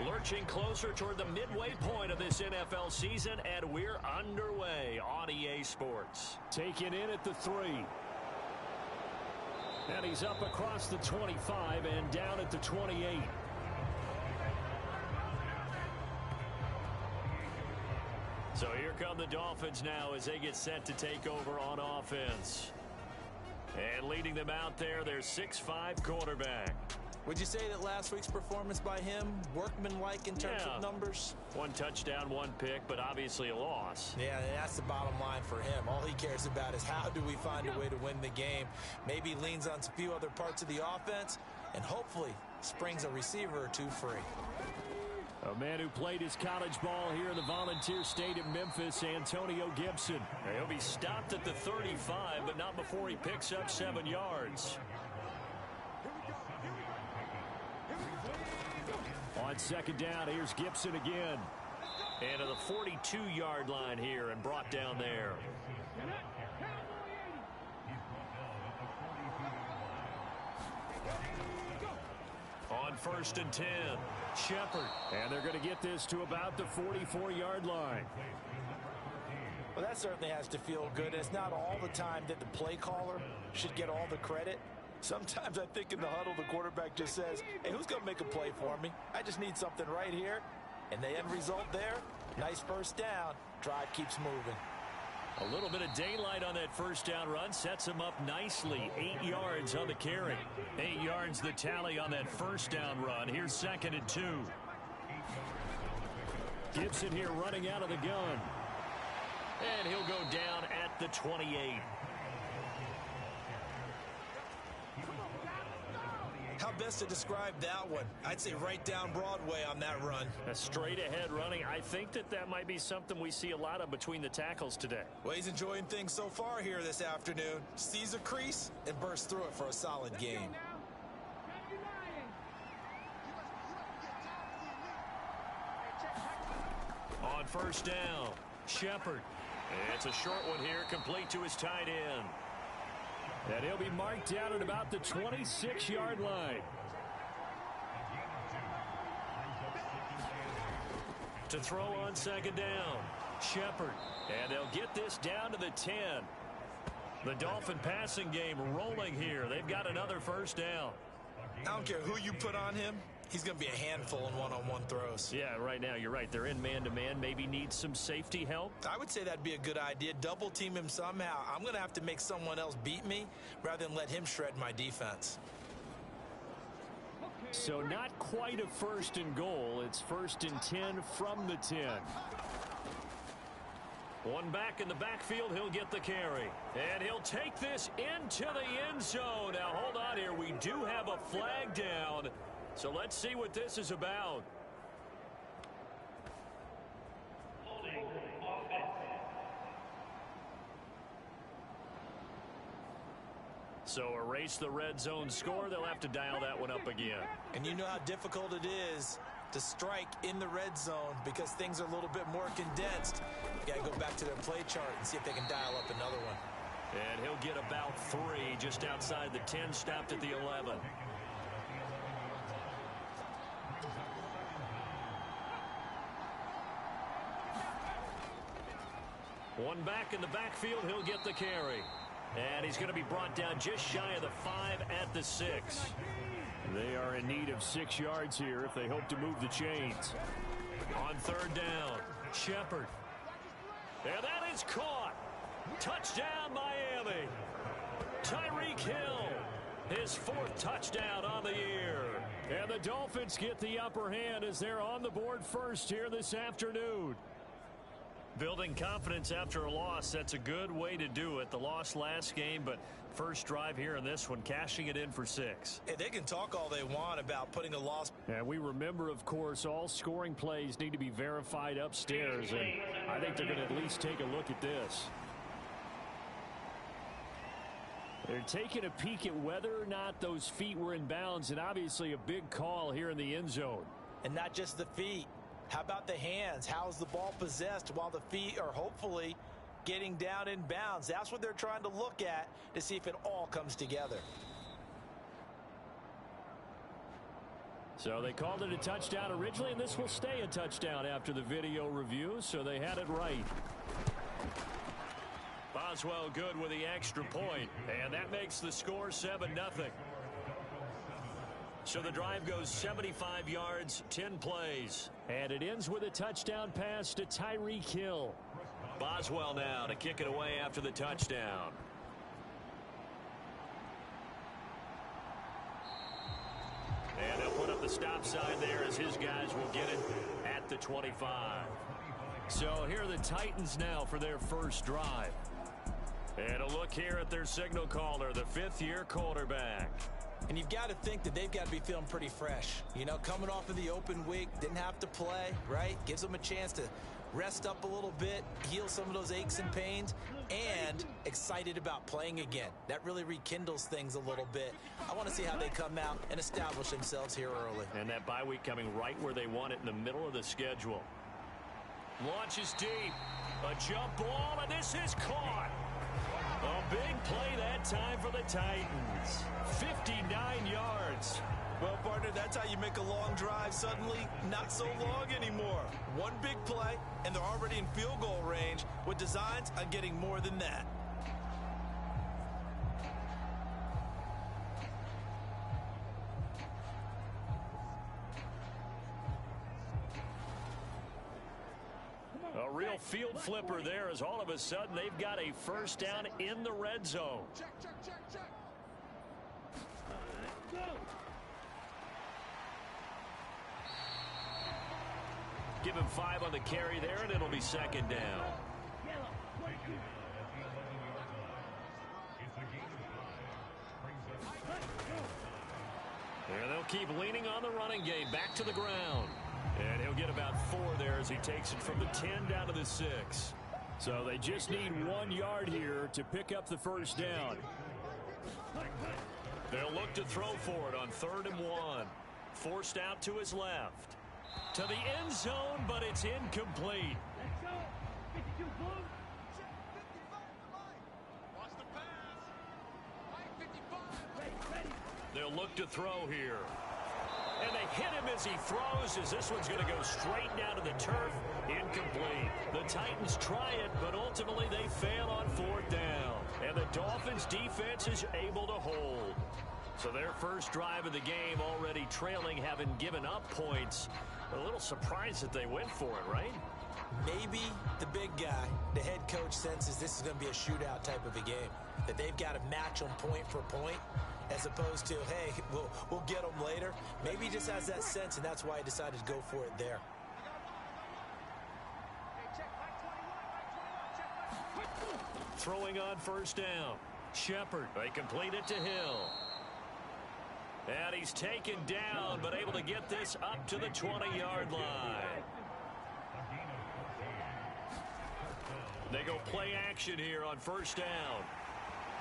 Lurching closer toward the midway point of this NFL season, and we're underway on EA Sports. Taken in at the 3. And he's up across the 25 and down at the 28. So here come the Dolphins now as they get set to take over on offense. And leading them out there, their 6'5" quarterback. Would you say that last week's performance by him, workmanlike in terms of numbers? 1 touchdown, 1 pick, but obviously a loss. Yeah, that's the bottom line for him. All he cares about is how do we find a way to win the game. Maybe leans on a few other parts of the offense, and hopefully springs a receiver or 2 free. A man who played his college ball here in the Volunteer State of Memphis, Antonio Gibson. He'll be stopped at the 35, but not before he picks up 7 yards. On second down, here's Gibson again. And to the 42-yard line here and brought down there. On 1st and 10, Shepard. And they're going to get this to about the 44-yard line. Well, that certainly has to feel good. It's not all the time that the play caller should get all the credit. Sometimes I think in the huddle, the quarterback just says, hey, who's going to make a play for me? I just need something right here. And the end result there, nice first down. Drive keeps moving. A little bit of daylight on that first down run sets him up nicely. 8 yards on the carry. 8 yards the tally on that first down run. Here's 2nd and 2. Gibson here running out of the gun. And he'll go down at the 28. How best to describe that one? I'd say right down Broadway on that run. A straight ahead running. I think that might be something we see a lot of between the tackles today. Well, he's enjoying things so far here this afternoon. Sees a crease and bursts through it for a solid gain. On 1st down, Shepard. It's a short one here, complete to his tight end. And he'll be marked down at about the 26-yard line. To throw on 2nd down, Shepard. And they'll get this down to the 10. The Dolphin passing game rolling here. They've got another first down. I don't care who you put on him. He's going to be a handful in one-on-one throws. Yeah, right now, you're right. They're in man-to-man. Maybe needs some safety help. I would say that'd be a good idea. Double team him somehow. I'm going to have to make someone else beat me rather than let him shred my defense. So not quite a 1st and goal. It's 1st and 10 from the 10. One back in the backfield. He'll get the carry. And he'll take this into the end zone. Now, hold on here. We do have a flag down. So let's see what this is about. So erase the red zone score. They'll have to dial that one up again. And you know how difficult it is to strike in the red zone because things are a little bit more condensed. You got to go back to their play chart and see if they can dial up another one. And he'll get about 3 just outside the 10, stopped at the 11. One back in the backfield. He'll get the carry. And he's going to be brought down just shy of the 5 at the 6. They are in need of 6 yards here if they hope to move the chains. On 3rd down, Shepard. And that is caught. Touchdown, Miami. Tyreek Hill, his 4th touchdown on the year. And the Dolphins get the upper hand as they're on the board first here this afternoon. Building confidence after a loss, that's a good way to do it. The loss last game, but first drive here in this one, cashing it in for 6. Hey, they can talk all they want about putting a loss. And we remember, of course, all scoring plays need to be verified upstairs, and I think they're going to at least take a look at this. They're taking a peek at whether or not those feet were in bounds, and obviously a big call here in the end zone. And not just the feet. How about the hands? How's the ball possessed while the feet are hopefully getting down in bounds? That's what they're trying to look at to see if it all comes together. So they called it a touchdown originally, and this will stay a touchdown after the video review, so they had it right. Boswell good with the extra point, and that makes the score 7-0. So the drive goes 75 yards, 10 plays. And it ends with a touchdown pass to Tyreek Hill. Boswell now to kick it away after the touchdown. And they'll put up the stop sign there as his guys will get it at the 25. So here are the Titans now for their first drive. And a look here at their signal caller, the fifth-year quarterback. And you've got to think that they've got to be feeling pretty fresh. You know, coming off of the open week, didn't have to play, right? Gives them a chance to rest up a little bit, heal some of those aches and pains, and excited about playing again. That really rekindles things a little bit. I want to see how they come out and establish themselves here early. And that bye week coming right where they want it, in the middle of the schedule. Launches deep. A jump ball, and this is caught. A big play that time for the Titans. 59 yards. Well, partner, that's how you make a long drive suddenly not so long anymore. One big play, and they're already in field goal range with designs on getting more than that. A real field flipper there as all of a sudden they've got a first down in the red zone. Give him 5 on the carry there, and it'll be second down. And they'll keep leaning on the running game back to the ground. And he'll get about 4 there as he takes it from the 10 down to the 6. So they just need 1 yard here to pick up the first down. They'll look to throw for it on 3rd and 1. Forced out to his left. To the end zone, but it's incomplete. They'll look to throw here. And they hit him as he throws, as this one's going to go straight down to the turf. Incomplete. The Titans try it, but ultimately they fail on 4th down. And the Dolphins defense is able to hold. So their first drive of the game already trailing, having given up points. A little surprised that they went for it, right? Maybe the big guy, the head coach, senses this is going to be a shootout type of a game. That they've got to match them point for point, as opposed to, hey, we'll get them later. Maybe he just has that sense, and that's why he decided to go for it there. Throwing on first down. Shepard, they complete it to Hill. And he's taken down, but able to get this up to the 20-yard line. They go play action here on first down.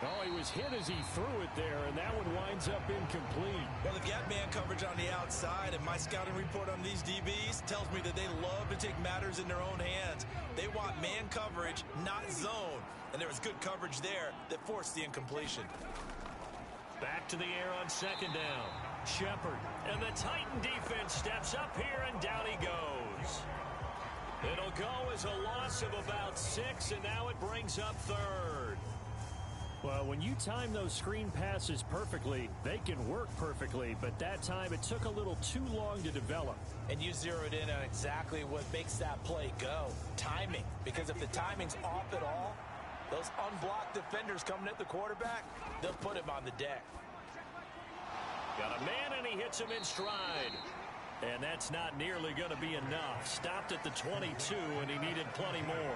Oh, he was hit as he threw it there, and that one winds up incomplete. Well, they've got man coverage on the outside, and my scouting report on these DBs tells me that they love to take matters in their own hands. They want man coverage, not zone. And there was good coverage there that forced the incompletion. Back to the air on second down. Shepard. And the Titan defense steps up here, and down he goes. It'll go as a loss of about 6, and now it brings up 3rd. Well, when you time those screen passes perfectly, they can work perfectly, but that time it took a little too long to develop. And you zeroed in on exactly what makes that play go. Timing. Because if the timing's off at all, those unblocked defenders coming at the quarterback, they'll put him on the deck. Got a man, and he hits him in stride. And that's not nearly going to be enough. Stopped at the 22, and he needed plenty more.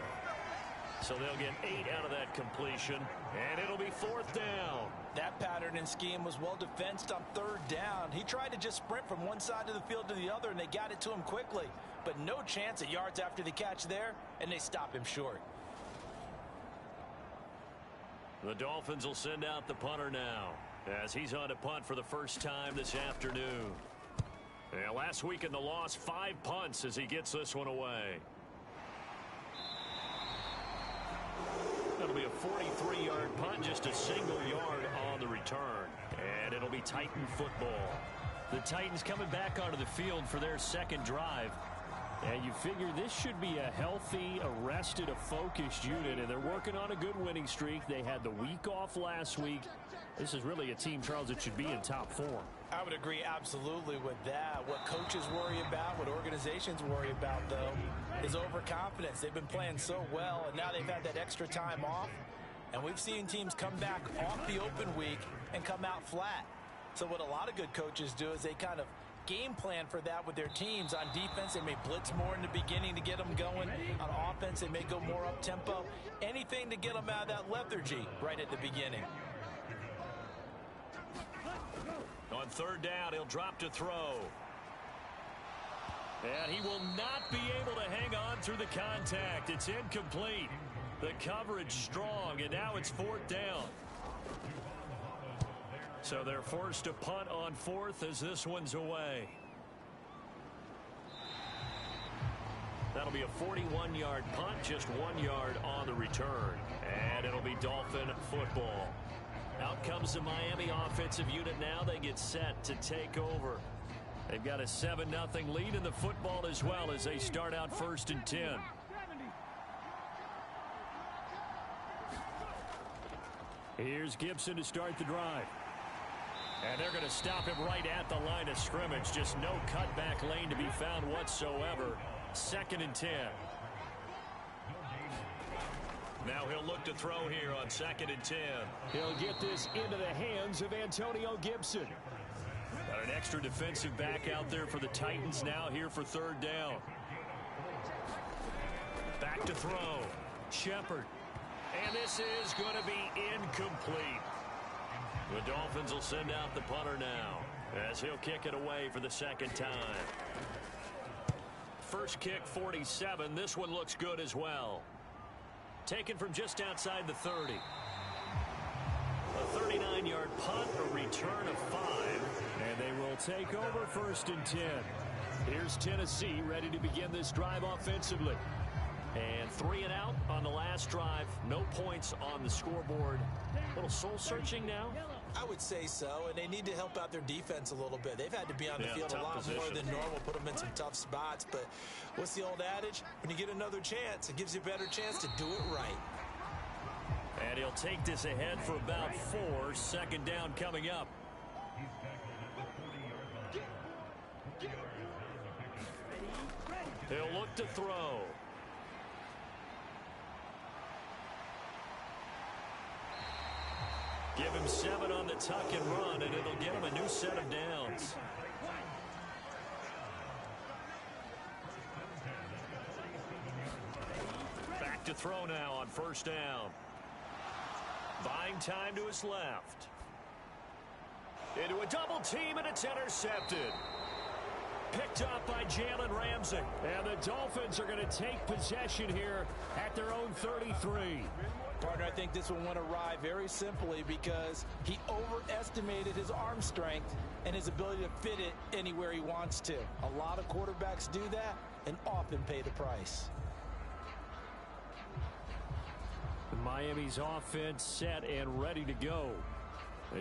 So they'll get 8 out of that completion, and it'll be 4th down. That pattern and scheme was well defensed on 3rd down. He tried to just sprint from one side of the field to the other, and they got it to him quickly. But no chance at yards after the catch there, and they stop him short. The Dolphins will send out the punter now, as he's on to punt for the first time this afternoon. And last week in the loss, 5 punts as he gets this one away. It'll be a 43-yard punt, just a single yard on the return. And it'll be Titan football. The Titans coming back onto the field for their second drive. And you figure this should be a healthy, arrested, a focused unit, and they're working on a good winning streak. They had the week off last week. This is really a team, Charles, that should be in top form. I would agree absolutely with that. What coaches worry about, what organizations worry about, though, is overconfidence. They've been playing so well, and now they've had that extra time off. And we've seen teams come back off the open week and come out flat. So what a lot of good coaches do is they kind of game plan for that with their teams. On defense, they may blitz more in the beginning to get them going. On offense, they may go more up-tempo. Anything to get them out of that lethargy right at the beginning. On third down, he'll drop to throw. And he will not be able to hang on through the contact. It's incomplete. The coverage strong, and now it's fourth down. So they're forced to punt on fourth as this one's away. That'll be a 41-yard punt, just 1 yard on the return. And it'll be Dolphin football. Out comes the Miami offensive unit now. They get set to take over. They've got a 7-0 lead in the football as well as they start out 1st and 10. Here's Gibson to start the drive. And they're going to stop him right at the line of scrimmage. Just no cutback lane to be found whatsoever. 2nd and 10. Now he'll look to throw here on 2nd and 10. He'll get this into the hands of Antonio Gibson. Got an extra defensive back out there for the Titans now here for 3rd down. Back to throw. Shepard. And this is going to be incomplete. The Dolphins will send out the punter now as he'll kick it away for the 2nd time. First kick 47. This one looks good as well. Taken from just outside the 30. A 39-yard punt, a return of 5. And they will take over 1st and 10. Here's Tennessee ready to begin this drive offensively. And 3 and out on the last drive. No points on the scoreboard. A little soul-searching now? I would say so, and they need to help out their defense a little bit. They've had to be on the field a lot more than normal, put them in some tough spots. But what's the old adage? When you get another chance, it gives you a better chance to do it right. And he'll take this ahead for about 4. 2nd down coming up. He'll look to throw. Give him 7 on the tuck and run, and it'll get him a new set of downs. Back to throw now on 1st down. Buying time to his left. Into a double team, and it's intercepted. Picked up by Jalen Ramsey. And the Dolphins are going to take possession here at their own 33. Partner, I think this one went awry very simply because he overestimated his arm strength and his ability to fit it anywhere he wants to. A lot of quarterbacks do that and often pay the price. Miami's offense set and ready to go.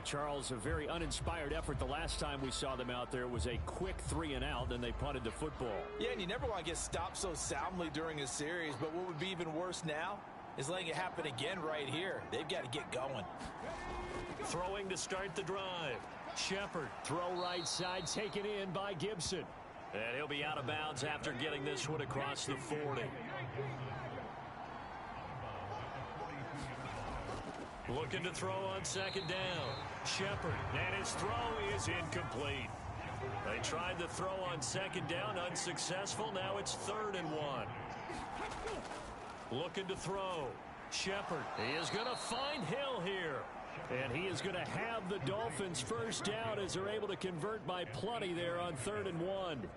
Charles, a very uninspired effort the last time we saw them out there. It was a quick 3 and out, then they punted the football. Yeah, and you never want to get stopped so soundly during a series, but what would be even worse now is letting it happen again right here. They've got to get going. Throwing to start the drive. Shepard. Throw right side, taken in by Gibson. And he'll be out of bounds after getting this one across the 40. Looking to throw on 2nd down. Shepard. And his throw is incomplete. They tried the throw on 2nd down, unsuccessful. Now it's 3rd and 1. Looking to throw. Shepard. He is going to find Hill here. And he is going to have the Dolphins 1st down as they're able to convert by plenty there on 3rd and 1.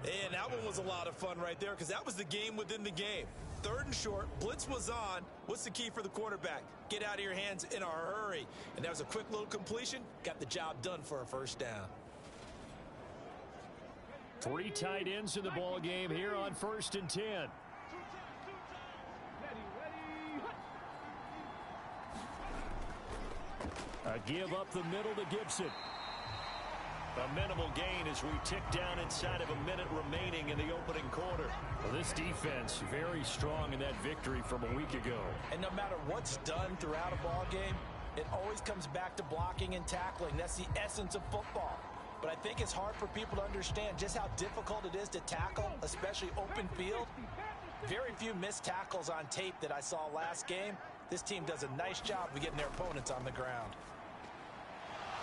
And that one was a lot of fun right there because that was the game within the game. 3rd and short, blitz was on. What's the key for the quarterback? Get out of your hands in a hurry. And that was a quick little completion. Got the job done for a 1st down. 3 tight ends in the ball game here on 1st and 10. A give up the middle to Gibson. A minimal gain as we tick down inside of a minute remaining in the opening quarter. Well, this defense very strong in that victory from a week ago. And no matter what's done throughout a ball game, it always comes back to blocking and tackling. That's the essence of football. But I think it's hard for people to understand just how difficult it is to tackle, especially open field. Very few missed tackles on tape that I saw last game. This team does a nice job of getting their opponents on the ground.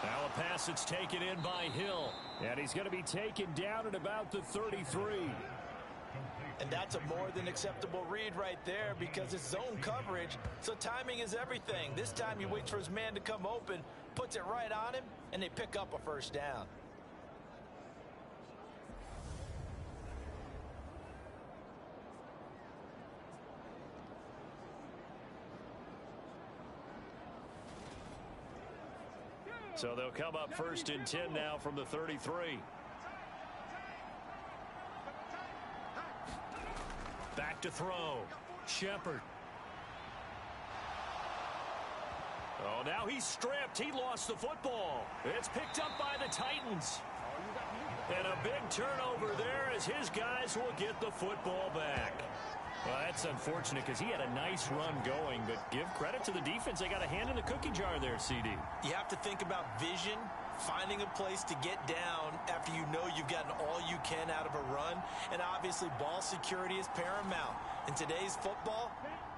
Now a pass that's taken in by Hill. And he's going to be taken down at about the 33. And that's a more than acceptable read right there because it's zone coverage, so timing is everything. This time he waits for his man to come open, puts it right on him, and they pick up a first down. So they'll come up 1st and 10 now from the 33. Back to throw. Shepard. Oh, now he's stripped. He lost the football. It's picked up by the Titans. And a big turnover there as his guys will get the football back. Well, that's unfortunate because he had a nice run going, but give credit to the defense. They got a hand in the cookie jar there, CD. You have to think about vision, finding a place to get down after you know you've gotten all you can out of a run, and obviously ball security is paramount. In today's football,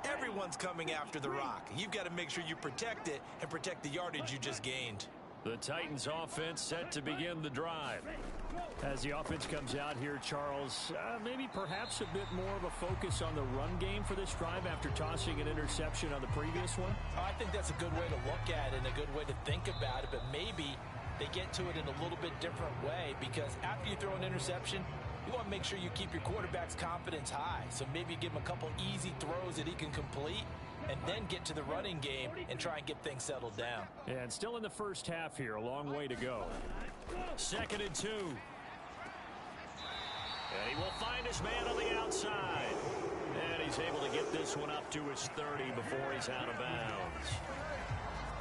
everyone's coming after the rock. You've got to make sure you protect it and protect the yardage you just gained. The Titans offense set to begin the drive. As the offense comes out here, Charles, maybe perhaps a bit more of a focus on the run game for this drive after tossing an interception on the previous one? I think that's a good way to look at it and a good way to think about it, but maybe they get to it in a little bit different way because after you throw an interception, you want to make sure you keep your quarterback's confidence high. So maybe give him a couple easy throws that he can complete and then get to the running game and try and get things settled down. And still in the first half here, a long way to go. 2nd and 2. And he will find his man on the outside. And he's able to get this one up to his 30 before he's out of bounds.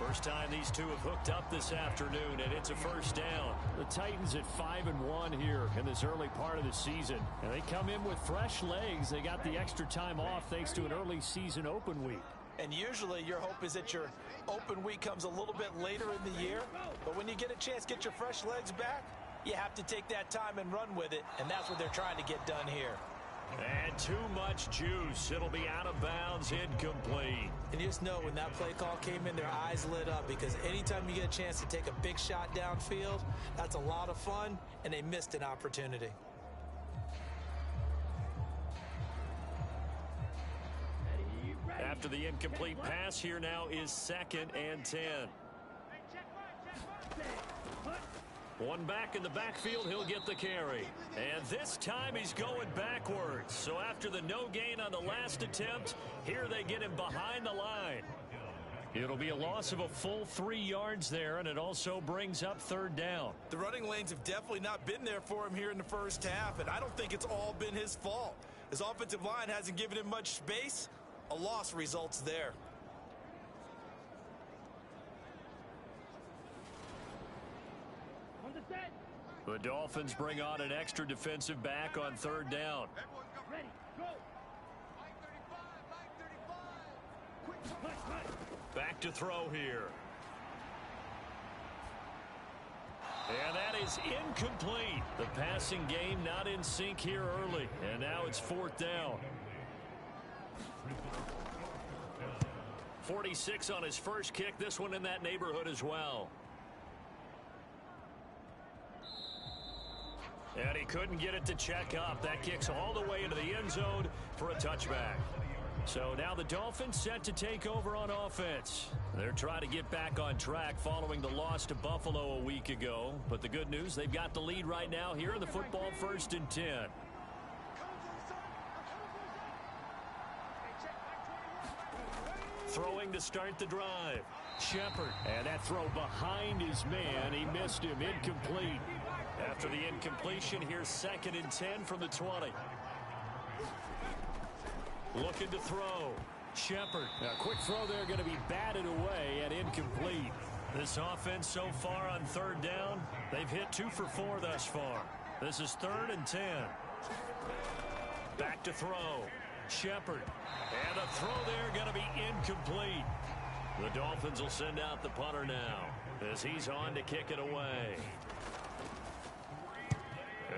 First time these two have hooked up this afternoon, and it's a first down. The Titans at 5-1 here in this early part of the season. And they come in with fresh legs. They got the extra time off thanks to an early season open week. And usually your hope is that your open week comes a little bit later in the year. But when you get a chance to get your fresh legs back, you have to take that time and run with it. And that's what they're trying to get done here. And too much juice. It'll be out of bounds, incomplete. And you just know when that play call came in, their eyes lit up because anytime you get a chance to take a big shot downfield, that's a lot of fun, and they missed an opportunity. After the incomplete pass, here now is 2nd and 10. One back in the backfield, he'll get the carry. And this time he's going backwards. So after the no gain on the last attempt, here they get him behind the line. It'll be a loss of a full 3 yards there, and it also brings up 3rd down. The running lanes have definitely not been there for him here in the first half, and I don't think it's all been his fault. His offensive line hasn't given him much space. A loss results there. The Dolphins bring on an extra defensive back on 3rd down. Ready, go. Back to throw here. And that is incomplete. The passing game not in sync here early. And now it's 4th down. 46 on his first kick. This one in that neighborhood as well. And he couldn't get it to check up. That kicks all the way into the end zone for a touchback. So now the Dolphins set to take over on offense. They're trying to get back on track following the loss to Buffalo a week ago. But the good news, they've got the lead right now here in the football 1st and 10. Throwing to start the drive. Shepard. And that throw behind his man. He missed him. Incomplete. After the incompletion, here's 2nd and 10 from the 20. Looking to throw. Shepard. A quick throw there going to be batted away and incomplete. This offense so far on third down, they've hit 2 for 4 thus far. This is 3rd and 10. Back to throw. Shepard. And the throw there going to be incomplete. The Dolphins will send out the punter now as he's on to kick it away.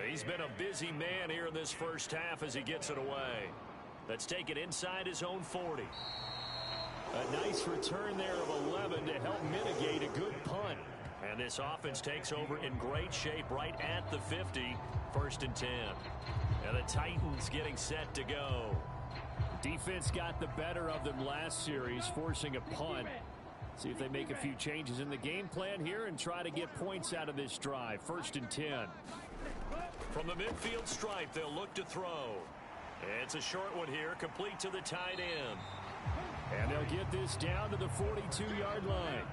He's been a busy man here in this first half as he gets it away. Let's take it inside his own 40. A nice return there of 11 to help mitigate a good punt. And this offense takes over in great shape right at the 50. 1st and 10. And the Titans getting set to go. Defense got the better of them last series, forcing a punt. See if they make a few changes in the game plan here and try to get points out of this drive. 1st and 10. From the midfield stripe, they'll look to throw. It's a short one here, complete to the tight end. And they'll get this down to the 42-yard line.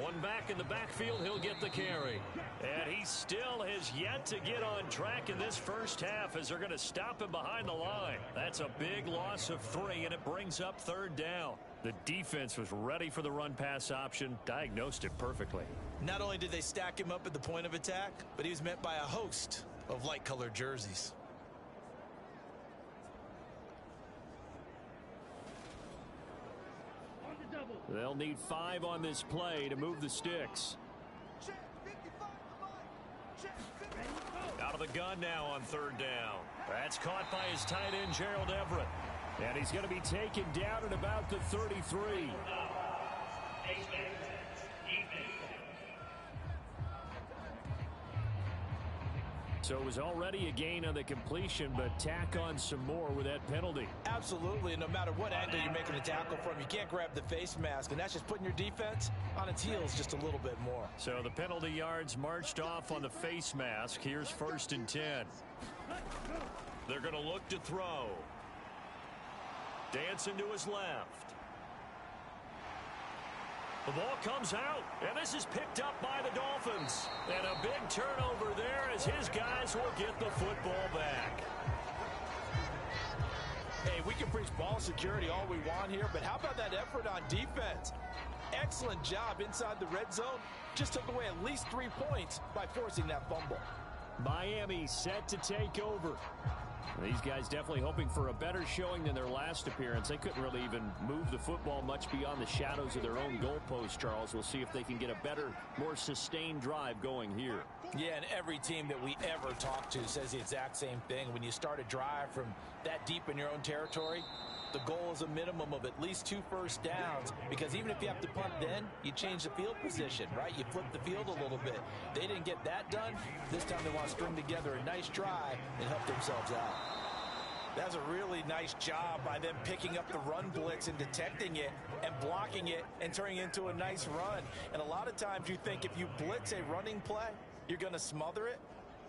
One back in the backfield, he'll get the carry. And he still has yet to get on track in this first half as they're going to stop him behind the line. That's a big loss of 3, and it brings up 3rd down. The defense was ready for the run-pass option, diagnosed it perfectly. Not only did they stack him up at the point of attack, but he was met by a host of light-colored jerseys. They'll need 5 on this play to move the sticks. Out of the gun now on 3rd down. That's caught by his tight end, Gerald Everett. And he's going to be taken down at about the 33. So it was already a gain on the completion, but tack on some more with that penalty. Absolutely, and no matter what angle you're making a tackle from, you can't grab the face mask, and that's just putting your defense on its heels just a little bit more. So the penalty yards marched off on the face mask. Here's 1st and 10. They're going to look to throw. Dancing to his left. The ball comes out, and this is picked up by the Dolphins. And a big turnover there as his guys will get the football back. Hey, we can preach ball security all we want here, but how about that effort on defense? Excellent job inside the red zone. Just took away at least 3 points by forcing that fumble. Miami set to take over. These guys definitely hoping for a better showing than their last appearance. They couldn't really even move the football much beyond the shadows of their own goalpost, Charles. We'll see if they can get a better, more sustained drive going here. Yeah, and every team that we ever talk to says the exact same thing. When you start a drive from that deep in your own territory, the goal is a minimum of at least 2 first downs, because even if you have to punt then, you change the field position, right? You flip the field a little bit. They didn't get that done. This time they want to string together a nice drive and help themselves out. That's a really nice job by them picking up the run blitz and detecting it and blocking it and turning it into a nice run. And a lot of times you think if you blitz a running play, you're going to smother it.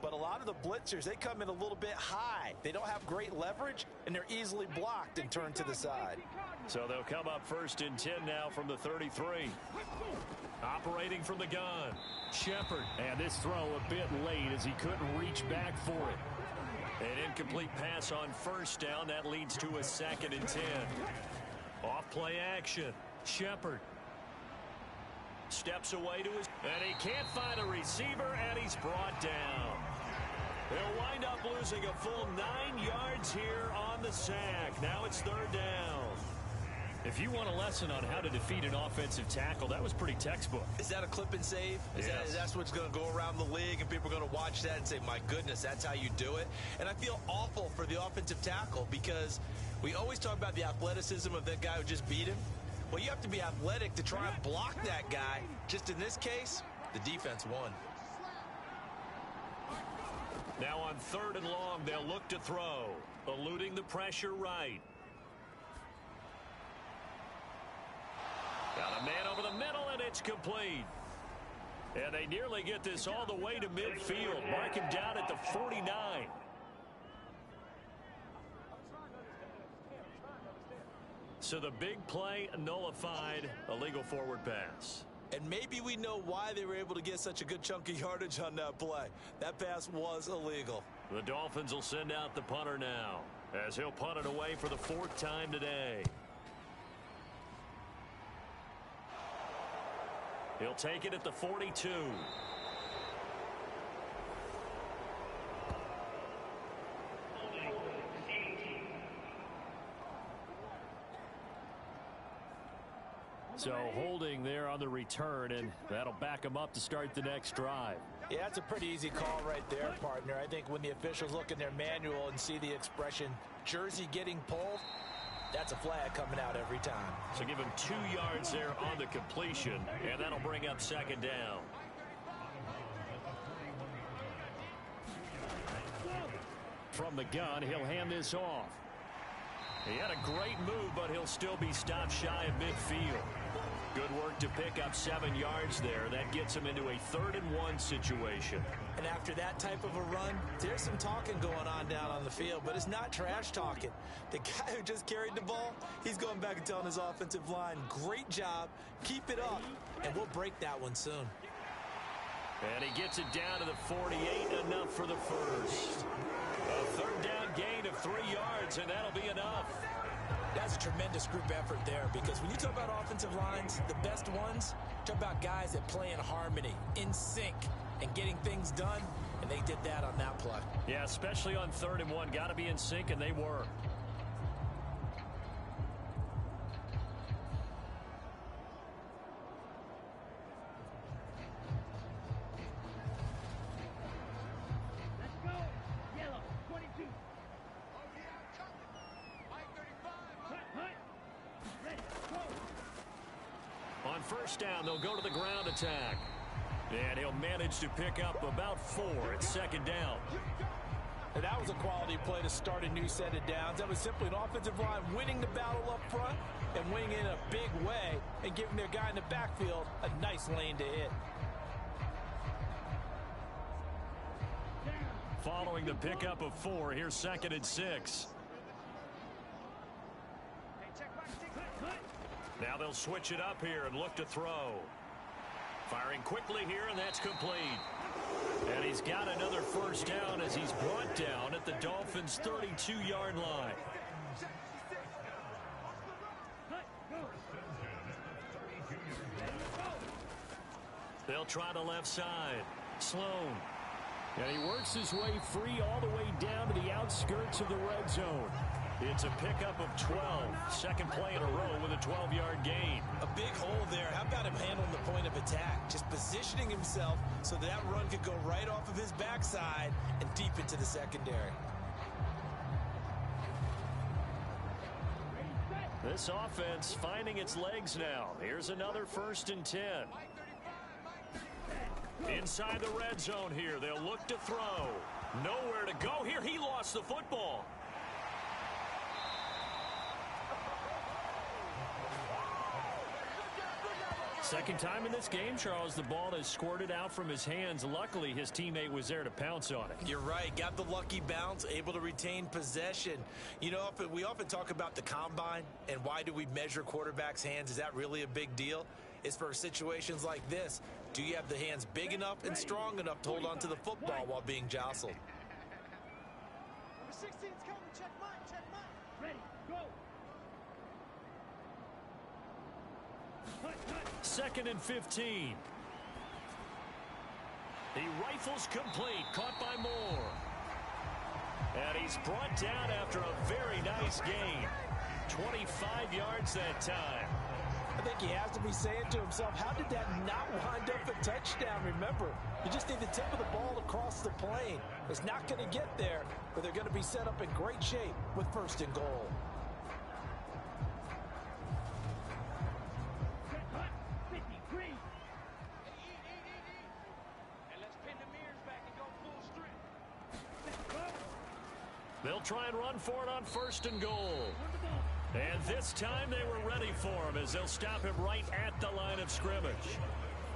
But a lot of the blitzers, they come in a little bit high. They don't have great leverage, and they're easily blocked and turned to the side. So they'll come up 1st and 10 now from the 33. Operating from the gun, Shepard. And this throw a bit late as he couldn't reach back for it. An incomplete pass on 1st down. That leads to a 2nd and 10. Off play action. Shepard steps away to his, and he can't find a receiver, and he's brought down. They'll wind up losing a full 9 yards here on the sack. Now it's 3rd down. If you want a lesson on how to defeat an offensive tackle, that was pretty textbook. Is that a clip and save? That's what's going to go around the league, and people are going to watch that and say, my goodness, that's how you do it? And I feel awful for the offensive tackle, because we always talk about the athleticism of that guy who just beat him. Well, you have to be athletic to try and block that guy. Just in this case, the defense won. Now on 3rd and long, they'll look to throw. Eluding the pressure right. Got a man over the middle, and it's complete. And they nearly get this all the way to midfield. Mark him down at the 49. So the big play nullified, a legal forward pass. And maybe we know why they were able to get such a good chunk of yardage on that play. That pass was illegal. The Dolphins will send out the punter now. as he'll punt it away for the 4th time today. He'll take it at the 42. So holding there on the return, and that'll back him up to start the next drive. Yeah, that's a pretty easy call right there, partner. I think when the officials look in their manual and see the expression jersey getting pulled, that's a flag coming out every time. So give him 2 yards there on the completion, and that'll bring up 2nd down. From the gun, he'll hand this off. He had a great move, but he'll still be stopped shy of midfield. Good work to pick up 7 yards there. That gets him into a 3rd and 1 situation. And after that type of a run, there's some talking going on down on the field, but it's not trash talking. The guy who just carried the ball, he's going back and telling his offensive line, great job, keep it up, and we'll break that one soon. And he gets it down to the 48, enough for the first. A 3rd down gain of 3 yards, and that'll be enough. That's a tremendous group effort there, because when you talk about offensive lines, the best ones, talk about guys that play in harmony, in sync, and getting things done, and they did that on that play. Yeah, especially on 3rd and 1. Got to be in sync, and they were. On 1st down, they'll go to the ground attack. And he'll manage to pick up about 4 at 2nd down. And that was a quality play to start a new set of downs. That was simply an offensive line winning the battle up front and winning in a big way and giving their guy in the backfield a nice lane to hit. Following the pickup of 4, here's 2nd and 6. Now they'll switch it up here and look to throw. Firing quickly here, and that's complete. And he's got another 1st down as he's brought down at the Dolphins' 32-yard line. They'll try the left side. Sloan. And he works his way free all the way down to the outskirts of the red zone. It's a pickup of 12. 2nd play in a row with a 12-yard gain. A big hole there. How about him handling the point of attack? Just positioning himself so that run could go right off of his backside and deep into the secondary. This offense finding its legs now. Here's another 1st and 10. Inside the red zone here. They'll look to throw. Nowhere to go here. He lost the football. Second time in this game, Charles, the ball has squirted out from his hands. Luckily, his teammate was there to pounce on it. You're right. Got the lucky bounce, able to retain possession. You know, we often talk about the combine and why do we measure quarterbacks' hands. Is that really a big deal? It's for situations like this. Do you have the hands big enough and strong enough to hold on to the football while being jostled? Number 16's coming. Check mine. Check mine. Ready. Go. 2nd and 15. He rifles complete, caught by Moore. And he's brought down after a very nice gain. 25 yards that time. I think he has to be saying to himself, how did that not wind up a touchdown? Remember, you just need the tip of the ball across the plane. It's not going to get there, but they're going to be set up in great shape with 1st and goal. They'll try and run for it on 1st and goal. And this time they were ready for him as they'll stop him right at the line of scrimmage.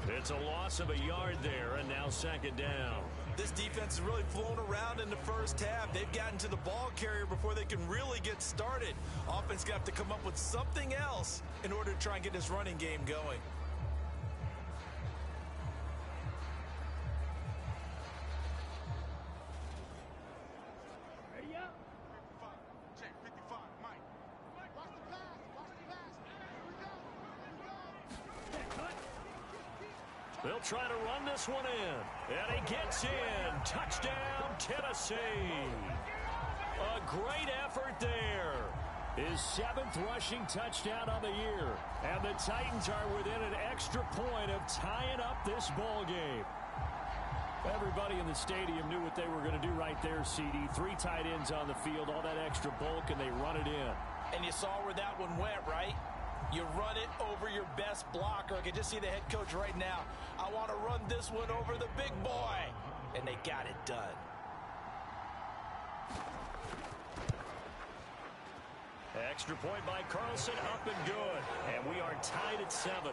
It's a loss of a yard there, and now 2nd down. This defense has really flown around in the first half. They've gotten to the ball carrier before they can really get started. Offense going to have to come up with something else in order to try and get this running game going. They'll try to run this one in. And he gets in. Touchdown, Tennessee. A great effort there. His 7th rushing touchdown on the year. And the Titans are within an extra point of tying up this ball game. Everybody in the stadium knew what they were going to do right there, CD. 3 tight ends on the field, all that extra bulk, and they run it in. And you saw where that one went, right? You run it over your best blocker. I can just see the head coach right now. I want to run this one over the big boy. And they got it done. Extra point by Carlson, up and good. And we are tied at 7.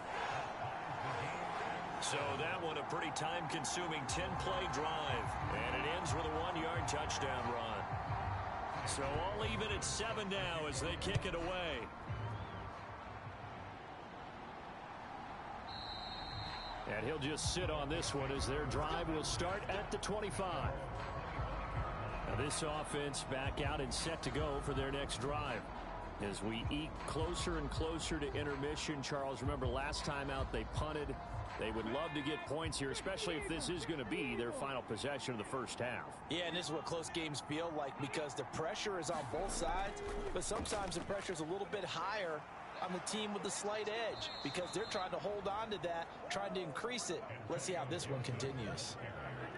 So that one a pretty time-consuming 10-play drive. And it ends with a 1-yard touchdown run. So all even at 7 now as they kick it away. And he'll just sit on this one as their drive will start at the 25. Now this offense back out and set to go for their next drive. As we eke closer and closer to intermission, Charles, remember last time out they punted. They would love to get points here, especially if this is going to be their final possession of the first half. Yeah, and this is what close games feel like because the pressure is on both sides, but sometimes the pressure is a little bit higher on the team with the slight edge because they're trying to hold on to that, trying to increase it. Let's see how this one continues.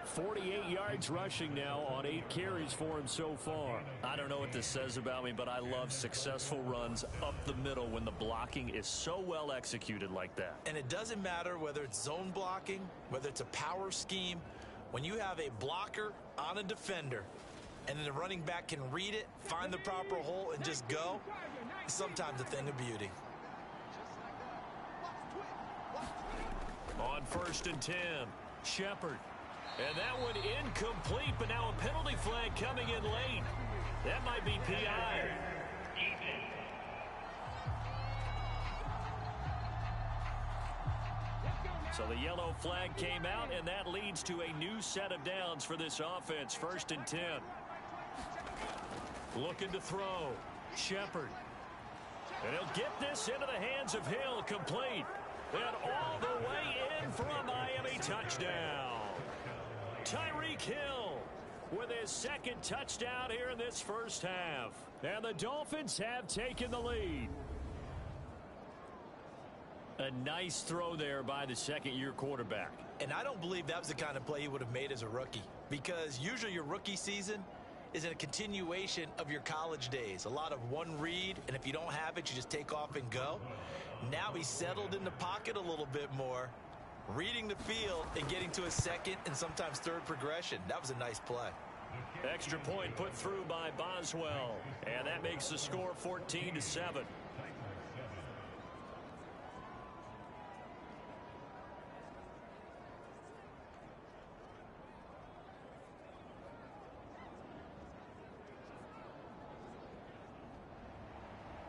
48 yards rushing now on 8 carries for him so far. I don't know what this says about me, but I love successful runs up the middle when the blocking is so well executed like that. And it doesn't matter whether it's zone blocking, whether it's a power scheme. When you have a blocker on a defender and then the running back can read it, find the proper hole, and just go, it's sometimes a thing of beauty. On 1st and 10, Shepard. And that one incomplete, but now a penalty flag coming in late. That might be PI. So the yellow flag came out, and that leads to a new set of downs for this offense. 1st and 10. Looking to throw. Shepard. And he'll get this into the hands of Hill, complete. And all the way in for a Miami touchdown. Tyreek Hill with his 2nd touchdown here in this first half. And the Dolphins have taken the lead. A nice throw there by the 2nd-year quarterback. And I don't believe that was the kind of play he would have made as a rookie because usually your rookie season is a continuation of your college days. A lot of one read, and if you don't have it, you just take off and go. Now he's settled in the pocket a little bit more, reading the field and getting to a 2nd and sometimes 3rd progression. That was a nice play. Extra point put through by Boswell, and that makes the score 14-7.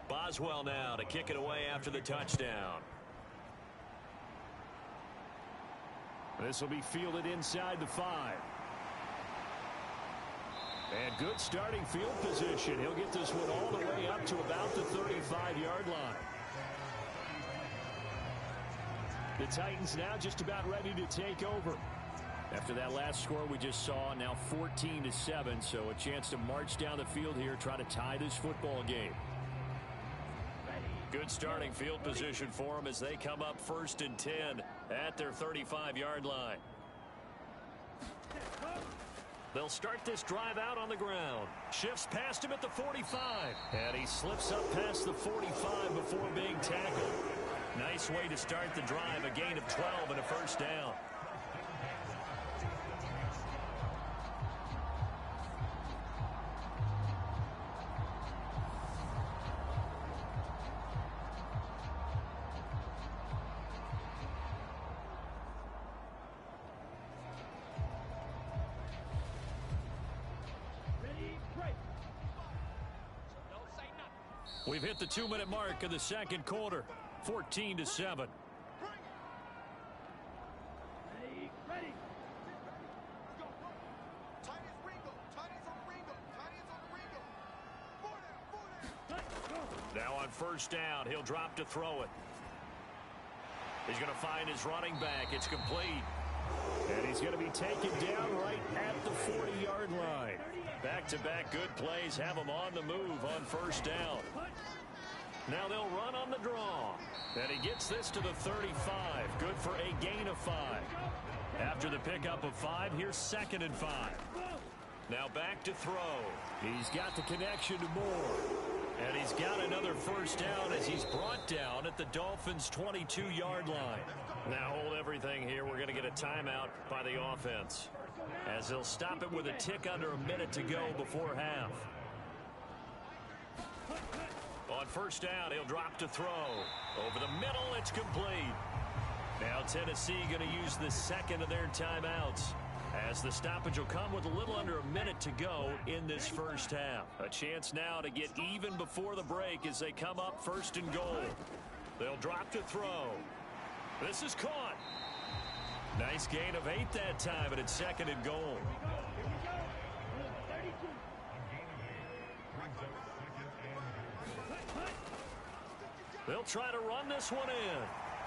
Boswell now to kick it away after the touchdown. This will be fielded inside the 5. And good starting field position. He'll get this one all the way up to about the 35-yard line. The Titans now just about ready to take over. After that last score we just saw, now 14-7, so a chance to march down the field here, try to tie this football game. Good starting field position for them as they come up 1st and 10 at their 35-yard line. They'll start this drive out on the ground. Shifts past him at the 45. And he slips up past the 45 before being tackled. Nice way to start the drive. A gain of 12 and a 1st down. We've hit the 2-minute mark of the 2nd quarter. 14-7. Now on 1st down, he'll drop to throw it. He's going to find his running back. It's complete. And he's going to be taken down right at the 40-yard line. Back-to-back good plays have him on the move on first down. Now they'll run on the draw. And he gets this to the 35. Good for a gain of 5. After the pickup of 5, here's 2nd and 5. Now back to throw. He's got the connection to Moore. And he's got another first down as he's brought down at the Dolphins' 22-yard line. Now hold everything here. We're going to get a timeout by the offense, as they'll stop it with a tick under a minute to go before half. On first down, he'll drop to throw. Over the middle, it's complete. Now Tennessee going to use the second of their timeouts, as the stoppage will come with a little under a minute to go in this first half. A chance now to get even before the break as they come up 1st and goal. They'll drop to throw. This is caught. Nice gain of 8 that time, and it's 2nd and goal. They'll try to run this one in.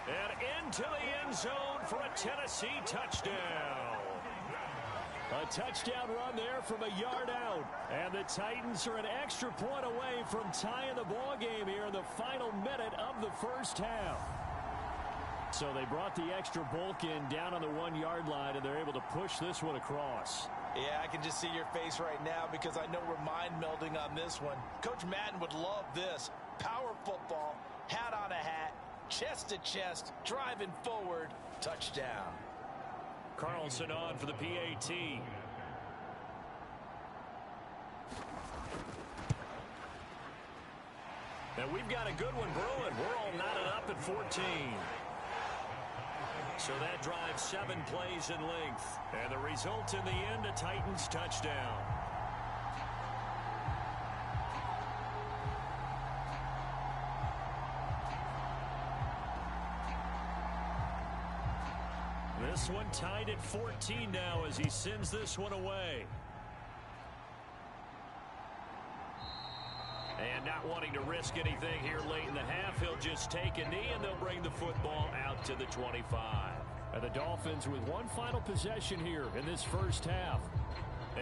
And into the end zone for a Tennessee touchdown. A touchdown run there from a yard out. And the Titans are an extra point away from tying the ball game here in the final minute of the first half. So they brought the extra bulk in down on the 1-yard line, and they're able to push this one across. Yeah, I can just see your face right now because I know we're mind melding on this one. Coach Madden would love this. Power football, hat on a hat, chest to chest, driving forward, touchdown. Carlson on for the PAT. And we've got a good one brewing. We're all knotted up at 14. So that drives 7 plays in length. And the result in the end, a Titans touchdown. This one tied at 14 now as he sends this one away. And not wanting to risk anything here late in the half, he'll just take a knee and they'll bring the football out to the 25. And the Dolphins with one final possession here in this first half.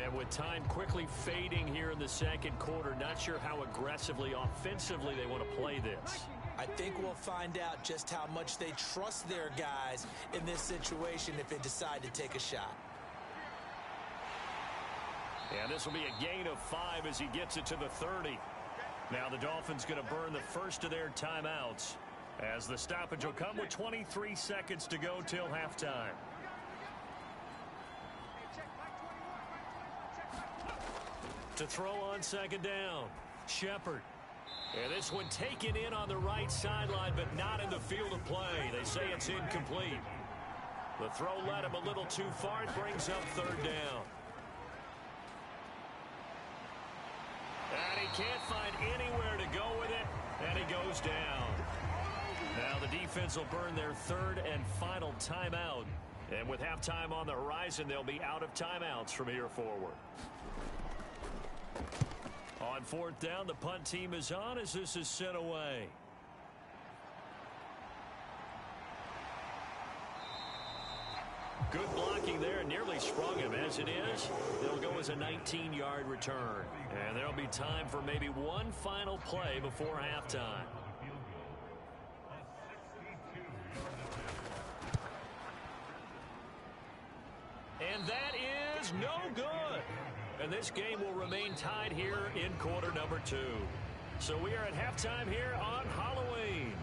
And with time quickly fading here in the second quarter, not sure how aggressively, offensively they want to play this. I think we'll find out just how much they trust their guys in this situation if they decide to take a shot. And this will be a gain of 5 as he gets it to the 30. Now the Dolphins going to burn the first of their timeouts, as the stoppage will come with 23 seconds to go till halftime. To throw on second down, Shepard. And this one taken in on the right sideline, but not in the field of play. They say it's incomplete. The throw led him a little too far. It brings up 3rd down. And he can't find anywhere to go with it, and he goes down. Now the defense will burn their 3rd and final timeout. And with halftime on the horizon, they'll be out of timeouts from here forward. On 4th down, the punt team is on as this is sent away. Good blocking there, nearly sprung him. As it is, they'll go as a 19-yard return. And there'll be time for maybe one final play before halftime. And that is no good. And this game will remain tied here in quarter number 2. So we are at halftime here on Halloween,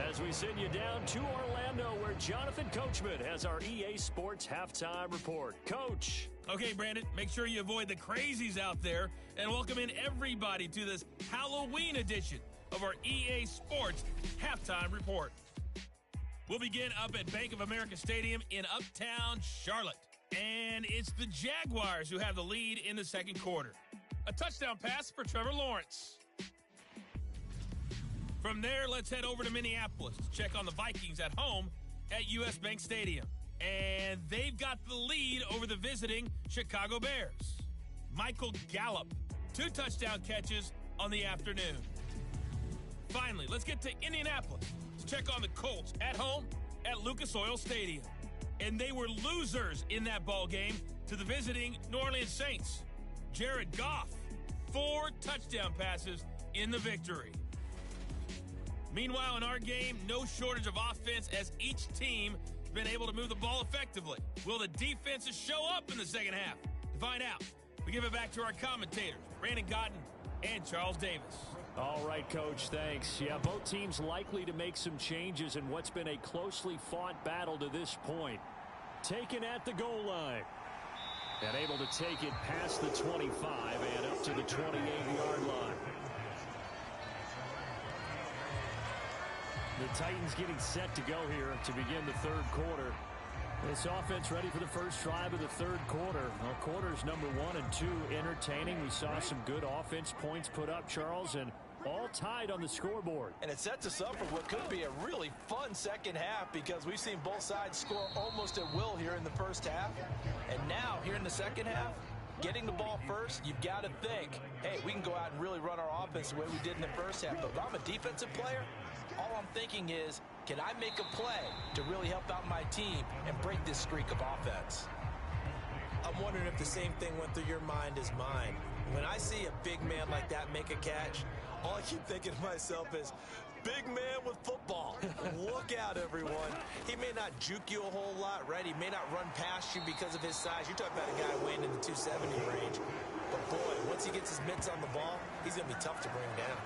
as we send you down to Orlando, where Jonathan Coachman has our EA Sports Halftime Report. Coach. Okay, Brandon, make sure you avoid the crazies out there and welcome in everybody to this Halloween edition of our EA Sports Halftime Report. We'll begin up at Bank of America Stadium in Uptown Charlotte. And it's the Jaguars who have the lead in the second quarter. A touchdown pass for Trevor Lawrence. From there, let's head over to Minneapolis to check on the Vikings at home at US Bank Stadium. And they've got the lead over the visiting Chicago Bears. Michael Gallup, 2 touchdown catches on the afternoon. Finally, let's get to Indianapolis to check on the Colts at home at at Lucas Oil Stadium. And they were losers in that ball game to the visiting New Orleans Saints. Jared Goff, 4 touchdown passes in the victory. Meanwhile, in our game, no shortage of offense as each team has been able to move the ball effectively. Will the defenses show up in the second half? To find out, we give it back to our commentators, Brandon Cotton and Charles Davis. All right, Coach, thanks. Yeah, both teams likely to make some changes in what's been a closely fought battle to this point. Taken at the goal line. And able to take it past the 25 and up to the 28-yard line. The Titans getting set to go here to begin the third quarter. This offense ready for the first drive of the third quarter. Quarters number 1 and 2 entertaining. We saw some good offense points put up, Charles, and all tied on the scoreboard. And it sets us up for what could be a really fun second half because we've seen both sides score almost at will here in the first half. And now, here in the second half, getting the ball first, you've got to think, hey, we can go out and really run our offense the way we did in the first half. But if I'm a defensive player, all I'm thinking is, can I make a play to really help out my team and break this streak of offense? I'm wondering if the same thing went through your mind as mine. When I see a big man like that make a catch, all I keep thinking to myself is, big man with football. Look out, everyone. He may not juke you a whole lot, right? He may not run past you because of his size. You're talking about a guy weighing in the 270 range. But, boy, once he gets his mitts on the ball, he's going to be tough to bring down.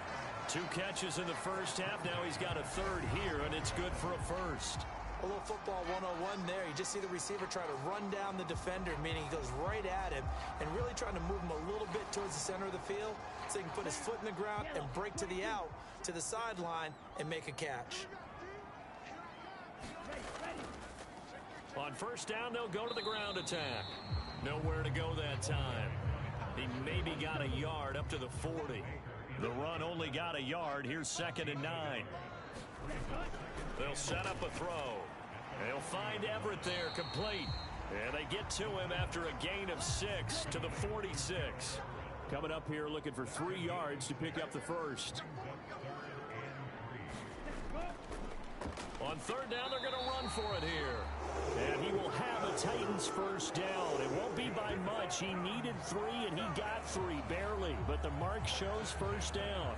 2 catches in the first half. Now he's got a third here, and it's good for a first. A little football 101 there. You just see the receiver try to run down the defender, meaning he goes right at him and really trying to move him a little bit towards the center of the field so he can put his foot in the ground and break to the out, to the sideline, and make a catch. On first down, they'll go to the ground attack. Nowhere to go that time. He maybe got a yard up to the 40. The run only got a yard. Here's 2nd and 9. They'll set up a throw. They'll find Everett there, complete. And they get to him after a gain of 6 to the 46. Coming up here looking for 3 yards to pick up the first. On third down, they're going to run for it here. And he will have a Titans first down. It won't be by much. He needed 3, and he got 3, barely. But the mark shows first down.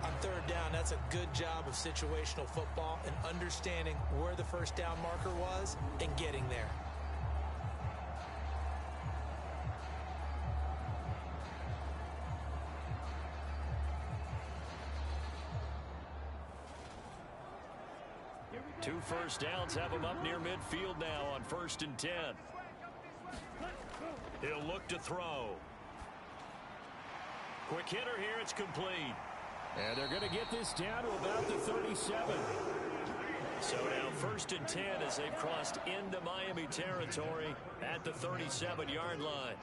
On third down, that's a good job of situational football and understanding where the first down marker was and getting there. Two first downs have him up near midfield now on 1st and 10. He'll look to throw. Quick hitter here, it's complete. And they're going to get this down to about the 37. So now 1st and 10 as they've crossed into Miami territory at the 37-yard line.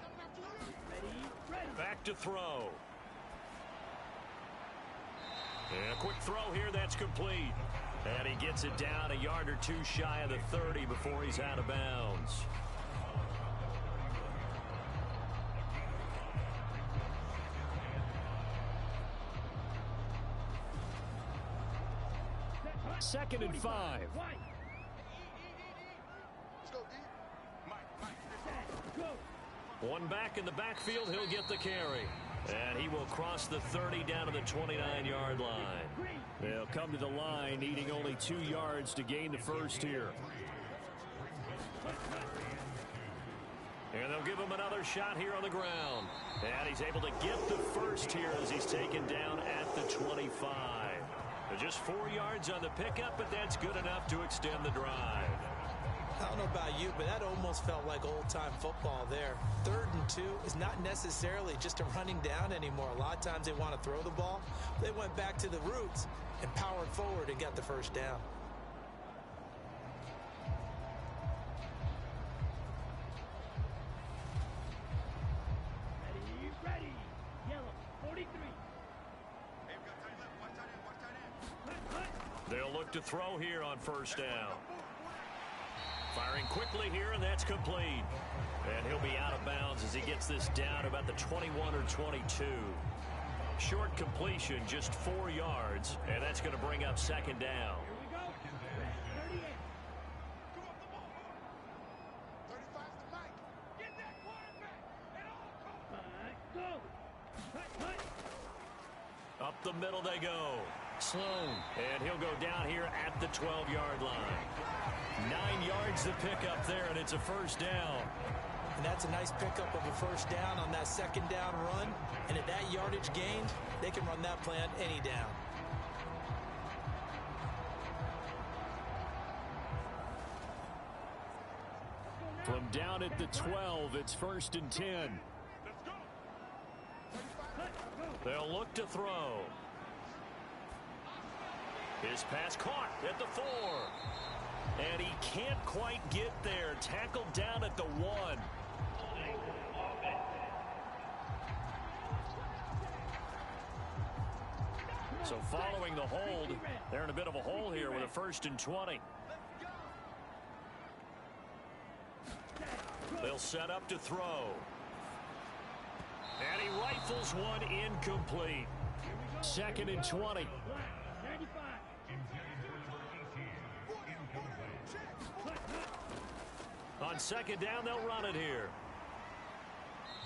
Back to throw. And a quick throw here, that's complete. And he gets it down a yard or 2 shy of the 30 before he's out of bounds. Second and 5. One back in the backfield, he'll get the carry. And he will cross the 30 down to the 29-yard line. They'll come to the line, needing only 2 yards to gain the first here. And they'll give him another shot here on the ground. And he's able to get the first here as he's taken down at the 25. Just 4 yards on the pickup, but that's good enough to extend the drive. I don't know about you, but that almost felt like old-time football there. 3rd and 2 is not necessarily just a running down anymore. A lot of times they want to throw the ball. They went back to the roots and powered forward and got the first down. Ready. Yellow, 43. They'll look to throw here on first down. Firing quickly here, and that's complete. And he'll be out of bounds as he gets this down about the 21 or 22. Short completion, just 4 yards, and that's going to bring up 2nd down. Up the middle they go. Sloan. And he'll go down here at the 12-yard line. 9 yards to pick up there, and it's a first down. And that's a nice pickup of a first down on that second down run. And at that yardage gained, they can run that play on any down. From down at the 12, it's 1st and 10. They'll look to throw. His pass caught at the 4. And he can't quite get there. Tackled down at the 1. So following the hold, they're in a bit of a hole here with a 1st and 20. They'll set up to throw. And he rifles one incomplete. 2nd and 20. On 2nd down, they'll run it here.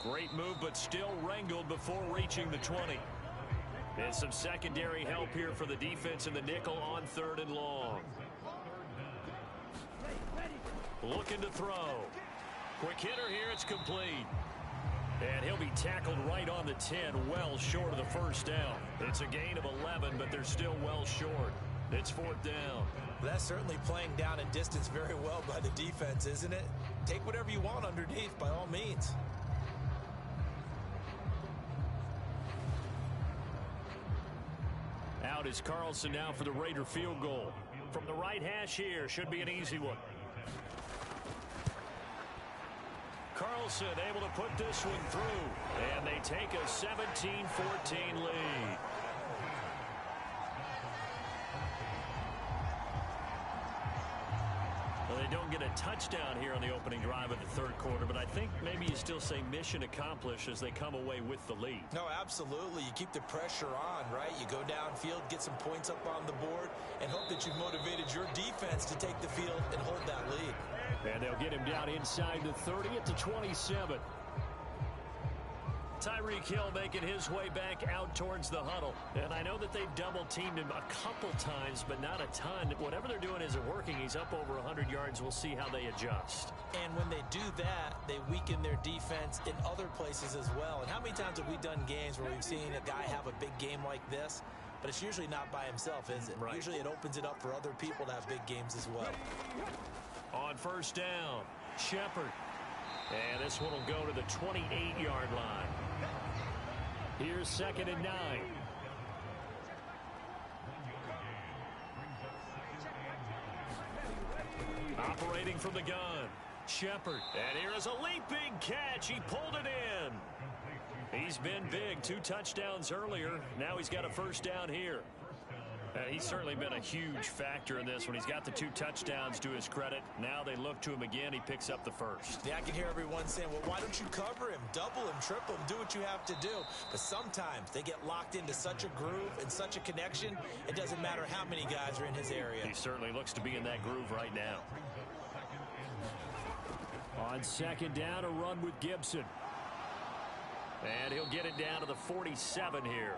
Great move, but still wrangled before reaching the 20. And some secondary help here for the defense in the nickel on 3rd and long. Looking to throw. Quick hitter here, it's complete. And he'll be tackled right on the 10, well short of the first down. It's a gain of 11, but they're still well short. It's 4th down. That's certainly playing down and distance very well by the defense, isn't it? Take whatever you want underneath, by all means. Out is Carlson now for the Raider field goal. From the right hash here, should be an easy one. Carlson able to put this one through, and they take a 17-14 lead. Well, they don't get a touchdown here on the opening drive of the 3rd quarter, but I think maybe you still say mission accomplished as they come away with the lead. No, absolutely. You keep the pressure on, right? You go downfield, get some points up on the board, and hope that you've motivated your defense to take the field and hold that lead. And they'll get him down inside the 30 at the 27. Tyreek Hill making his way back out towards the huddle. And I know that they've double-teamed him a couple times, but not a ton. Whatever they're doing isn't working. He's up over 100 yards. We'll see how they adjust. And when they do that, they weaken their defense in other places as well. And how many times have we done games where we've seen a guy have a big game like this? But it's usually not by himself, is it? Right. Usually it opens it up for other people to have big games as well. On 1st down, Shepard. And this one will go to the 28-yard line. Here's 2nd and 9. Operating from the gun, Shepard. And here is a leaping catch. He pulled it in. He's been big. 2 touchdowns earlier. Now he's got a 1st down here. He's certainly been a huge factor in this when he's got the 2 touchdowns to his credit. Now they look to him again. He picks up the 1st. Yeah, I can hear everyone saying, well, why don't you cover him, double him, triple him, do what you have to do. But sometimes they get locked into such a groove and such a connection, it doesn't matter how many guys are in his area. He certainly looks to be in that groove right now. On 2nd down, a run with Gibson. And he'll get it down to the 47 here.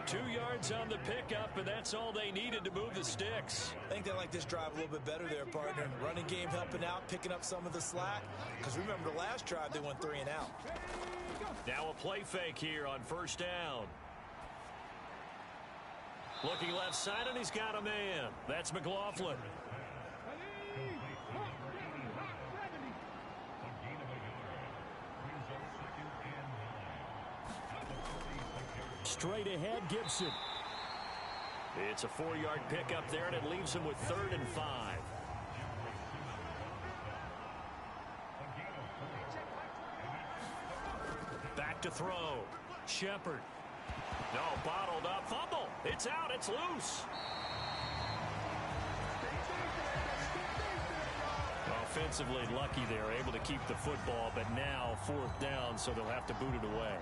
2 yards on the pickup, and that's all they needed to move the sticks. I think they like this drive a little bit better there, partner. Running game helping out, picking up some of the slack. Because remember, the last drive, they went 3 and out. Now a play fake here on 1st down. Looking left side, and he's got a man. That's McLaughlin. Straight ahead, Gibson. It's a 4-yard pickup there, and it leaves him with 3rd and 5. Back to throw. Shepard. No, bottled up. Fumble. It's out. It's loose. Offensively lucky they're able to keep the football, but now 4th down, so they'll have to boot it away.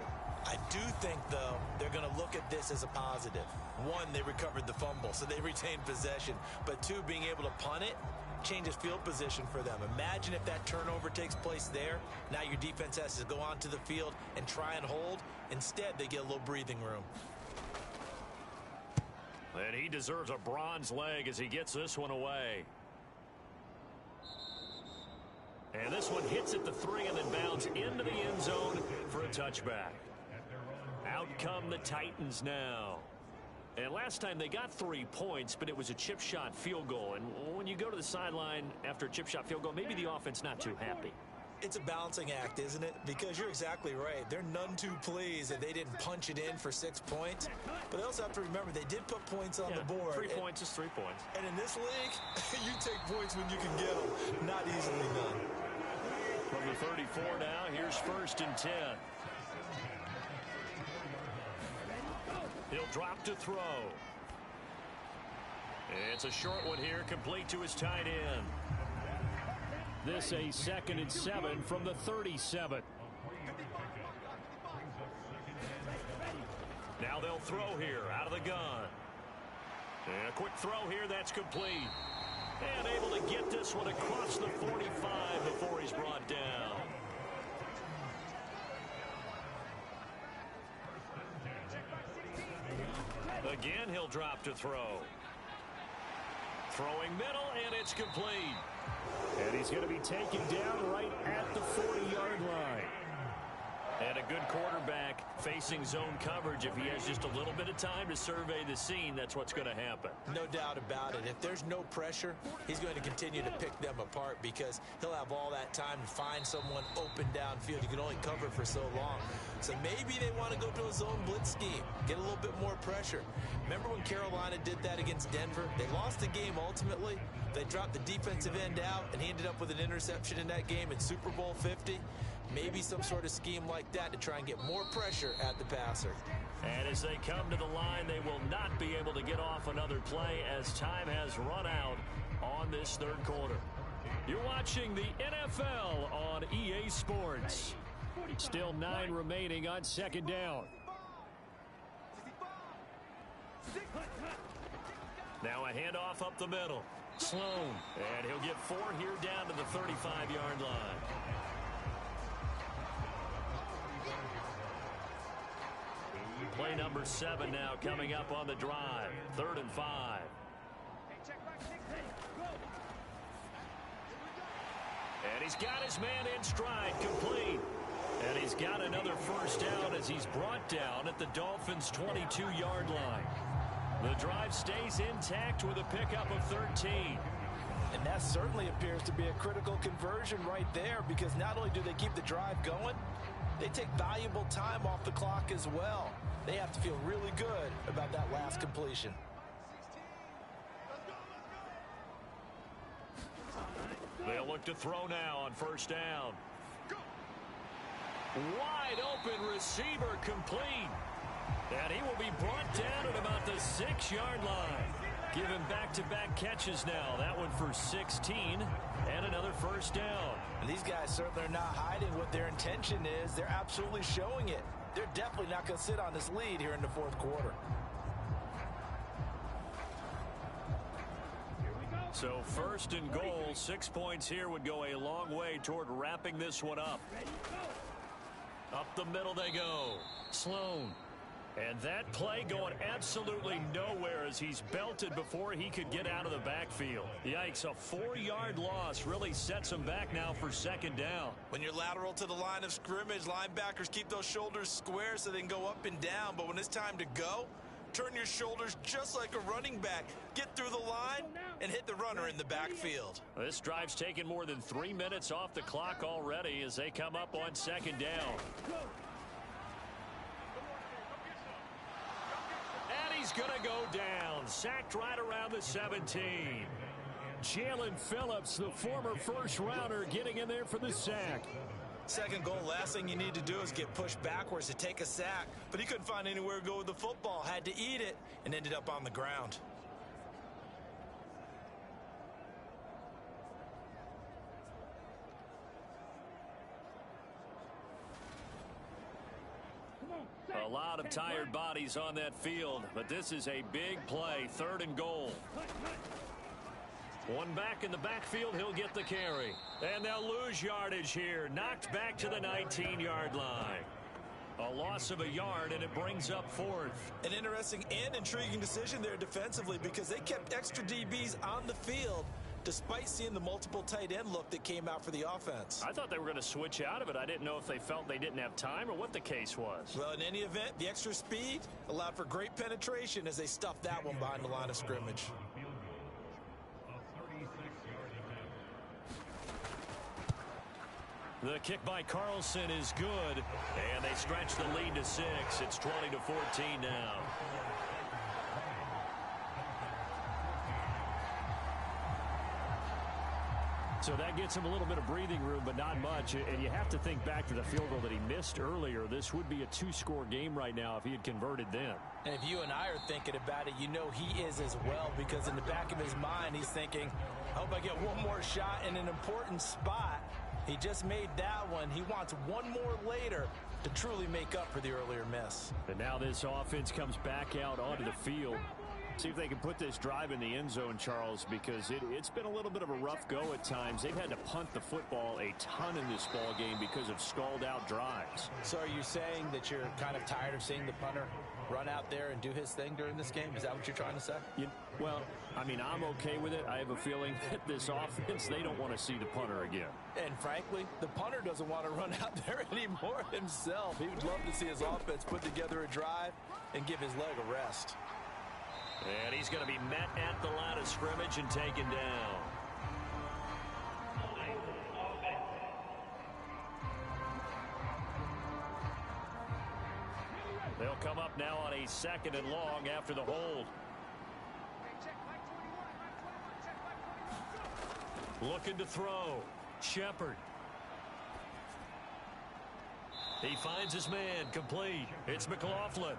I do think, though, they're going to look at this as a positive. 1, they recovered the fumble, so they retained possession. But 2, being able to punt it changes field position for them. Imagine if that turnover takes place there. Now your defense has to go onto the field and try and hold. Instead, they get a little breathing room. And he deserves a bronze leg as he gets this one away. And this one hits at the 3 and then bounds into the end zone for a touchback. Out come the Titans now. And last time they got 3 points, but it was a chip shot field goal. And when you go to the sideline after a chip shot field goal, maybe the offense not too happy. It's a balancing act, isn't it? Because you're exactly right. They're none too pleased that they didn't punch it in for 6 points. But they also have to remember they did put points on the board. 3 points is 3 points. And in this league, you take points when you can get them. Not easily done. From the 34 now, here's 1st and 10. He'll drop to throw. It's a short one here, complete to his tight end. This a 2nd and 7 from the 37. Now they'll throw here out of the gun. And a quick throw here, that's complete. And able to get this one across the 45 before he's brought down. Again, he'll drop to throw. Throwing middle, and it's complete. And he's going to be taken down right at the 40-yard line. And a good quarterback facing zone coverage. If he has just a little bit of time to survey the scene, that's what's going to happen. No doubt about it. If there's no pressure, he's going to continue to pick them apart because he'll have all that time to find someone open downfield. You can only cover for so long. So maybe they want to go to a zone blitz scheme, get a little bit more pressure. Remember when Carolina did that against Denver? They lost the game ultimately. They dropped the defensive end out, and he ended up with an interception in that game in Super Bowl 50. Maybe some sort of scheme like that to try and get more pressure at the passer. And as they come to the line, they will not be able to get off another play as time has run out on this 3rd quarter. You're watching the NFL on EA Sports. Still 9 remaining on 2nd down. Now a handoff up the middle. Sloan. And he'll get 4 here down to the 35-yard line. Play number 7 now coming up on the drive. 3rd and 5. And he's got his man in stride, complete. And he's got another 1st down as he's brought down at the Dolphins' 22-yard line. The drive stays intact with a pickup of 13. And that certainly appears to be a critical conversion right there because not only do they keep the drive going, they take valuable time off the clock as well. They have to feel really good about that last completion. They'll look to throw now on 1st down. Wide open receiver complete. And he will be brought down at about the 6-yard line. Given back-to-back catches now. That one for 16 and another 1st down. And these guys certainly are not hiding what their intention is. They're absolutely showing it. They're definitely not going to sit on this lead here in the 4th quarter. So 1st and goal, 6 points here would go a long way toward wrapping this one up. Up the middle they go. Sloan. And that play going absolutely nowhere as he's belted before he could get out of the backfield. Yikes, a 4-yard loss really sets him back now for 2nd down. When you're lateral to the line of scrimmage, linebackers keep those shoulders square so they can go up and down. But when it's time to go, turn your shoulders just like a running back. Get through the line and hit the runner in the backfield. This drive's taken more than 3 minutes off the clock already as they come up on 2nd down. He's going to go down. Sacked right around the 17. Jalen Phillips, the former 1st-rounder, getting in there for the sack. 2nd goal, last thing you need to do is get pushed backwards to take a sack. But he couldn't find anywhere to go with the football. Had to eat it and ended up on the ground. A lot of tired bodies on that field, but this is a big play. 3rd and goal. One back in the backfield, he'll get the carry. And they'll lose yardage here. Knocked back to the 19-yard line. A loss of a yard, and it brings up fourth. An interesting and intriguing decision there defensively because they kept extra DBs on the field despite seeing the multiple tight end look that came out for the offense. I thought they were going to switch out of it. I didn't know if they felt they didn't have time or what the case was. Well, in any event, the extra speed allowed for great penetration as they stuffed that one behind the line of scrimmage. The kick by Carlson is good, and they stretch the lead to 6. It's 20-14 now. So that gets him a little bit of breathing room, but not much. And you have to think back to the field goal that he missed earlier. This would be a 2-score game right now if he had converted then. And if you and I are thinking about it, you know he is as well, because in the back of his mind, he's thinking, I hope I get one more shot in an important spot. He just made that one. He wants one more later to truly make up for the earlier miss. And now this offense comes back out onto the field. See if they can put this drive in the end zone, Charles, because it's been a little bit of a rough go at times. They've had to punt the football a ton in this ball game because of stalled-out drives. So are you saying that you're kind of tired of seeing the punter run out there and do his thing during this game? Is that what you're trying to say? Well, I mean, I'm okay with it. I have a feeling that this offense, they don't want to see the punter again. And frankly, the punter doesn't want to run out there anymore himself. He would love to see his offense put together a drive and give his leg a rest. And he's going to be met at the line of scrimmage and taken down. They'll come up now on a 2nd and long after the hold. Looking to throw. Shepard. He finds his man. Complete. It's McLaughlin.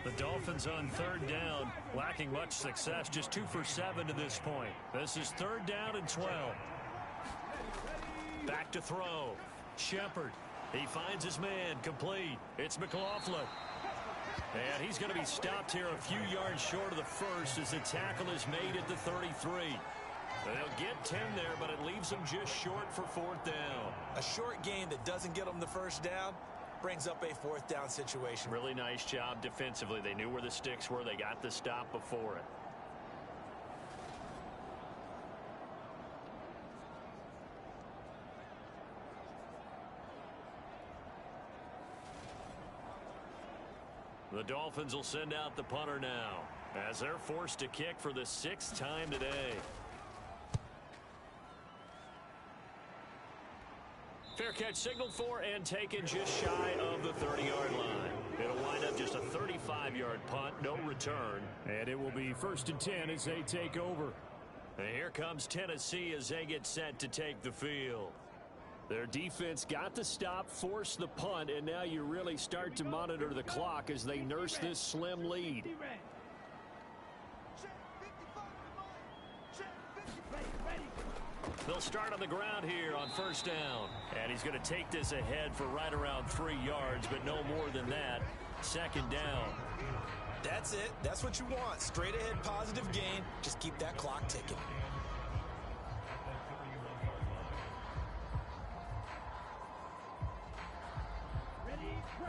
The Dolphins on 3rd down, lacking much success, just 2 for 7 to this point. This is 3rd down and 12. Back to throw. Shepard. He finds his man. Complete. It's McLaughlin. And he's going to be stopped here a few yards short of the first as the tackle is made at the 33. They'll get 10 there, but it leaves them just short for 4th down. A short gain that doesn't get them the first down brings up a 4th down situation. Really nice job defensively. They knew where the sticks were. They got the stop before it. The Dolphins will send out the punter now as they're forced to kick for the 6th time today. Fair catch signaled for and taken just shy of the 30-yard line. It'll wind up just a 35-yard punt, no return. And it will be 1st and 10 as they take over. And here comes Tennessee as they get set to take the field. Their defense got the stop, forced the punt, and now you really start to monitor the clock as they nurse this slim lead. They'll start on the ground here on 1st down. And he's going to take this ahead for right around 3 yards, but no more than that. 2nd down. That's it. That's what you want. Straight ahead positive gain. Just keep that clock ticking.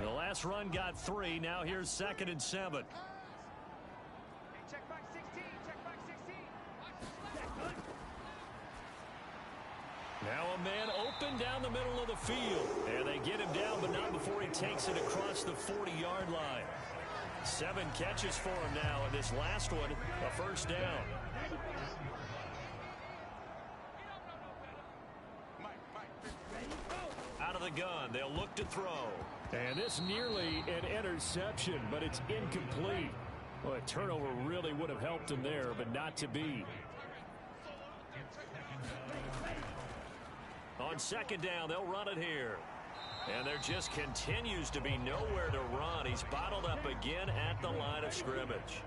The last run got 3. Now here's 2nd and 7. Check back 16. Check back 16. Now a man open down the middle of the field. And they get him down, but not before he takes it across the 40-yard line. 7 catches for him now, and this last one, a 1st down. Out of the gun, they'll look to throw. And this nearly an interception, but it's incomplete. Well, a turnover really would have helped him there, but not to be. On 2nd down, they'll run it here. And there just continues to be nowhere to run. He's bottled up again at the line of scrimmage.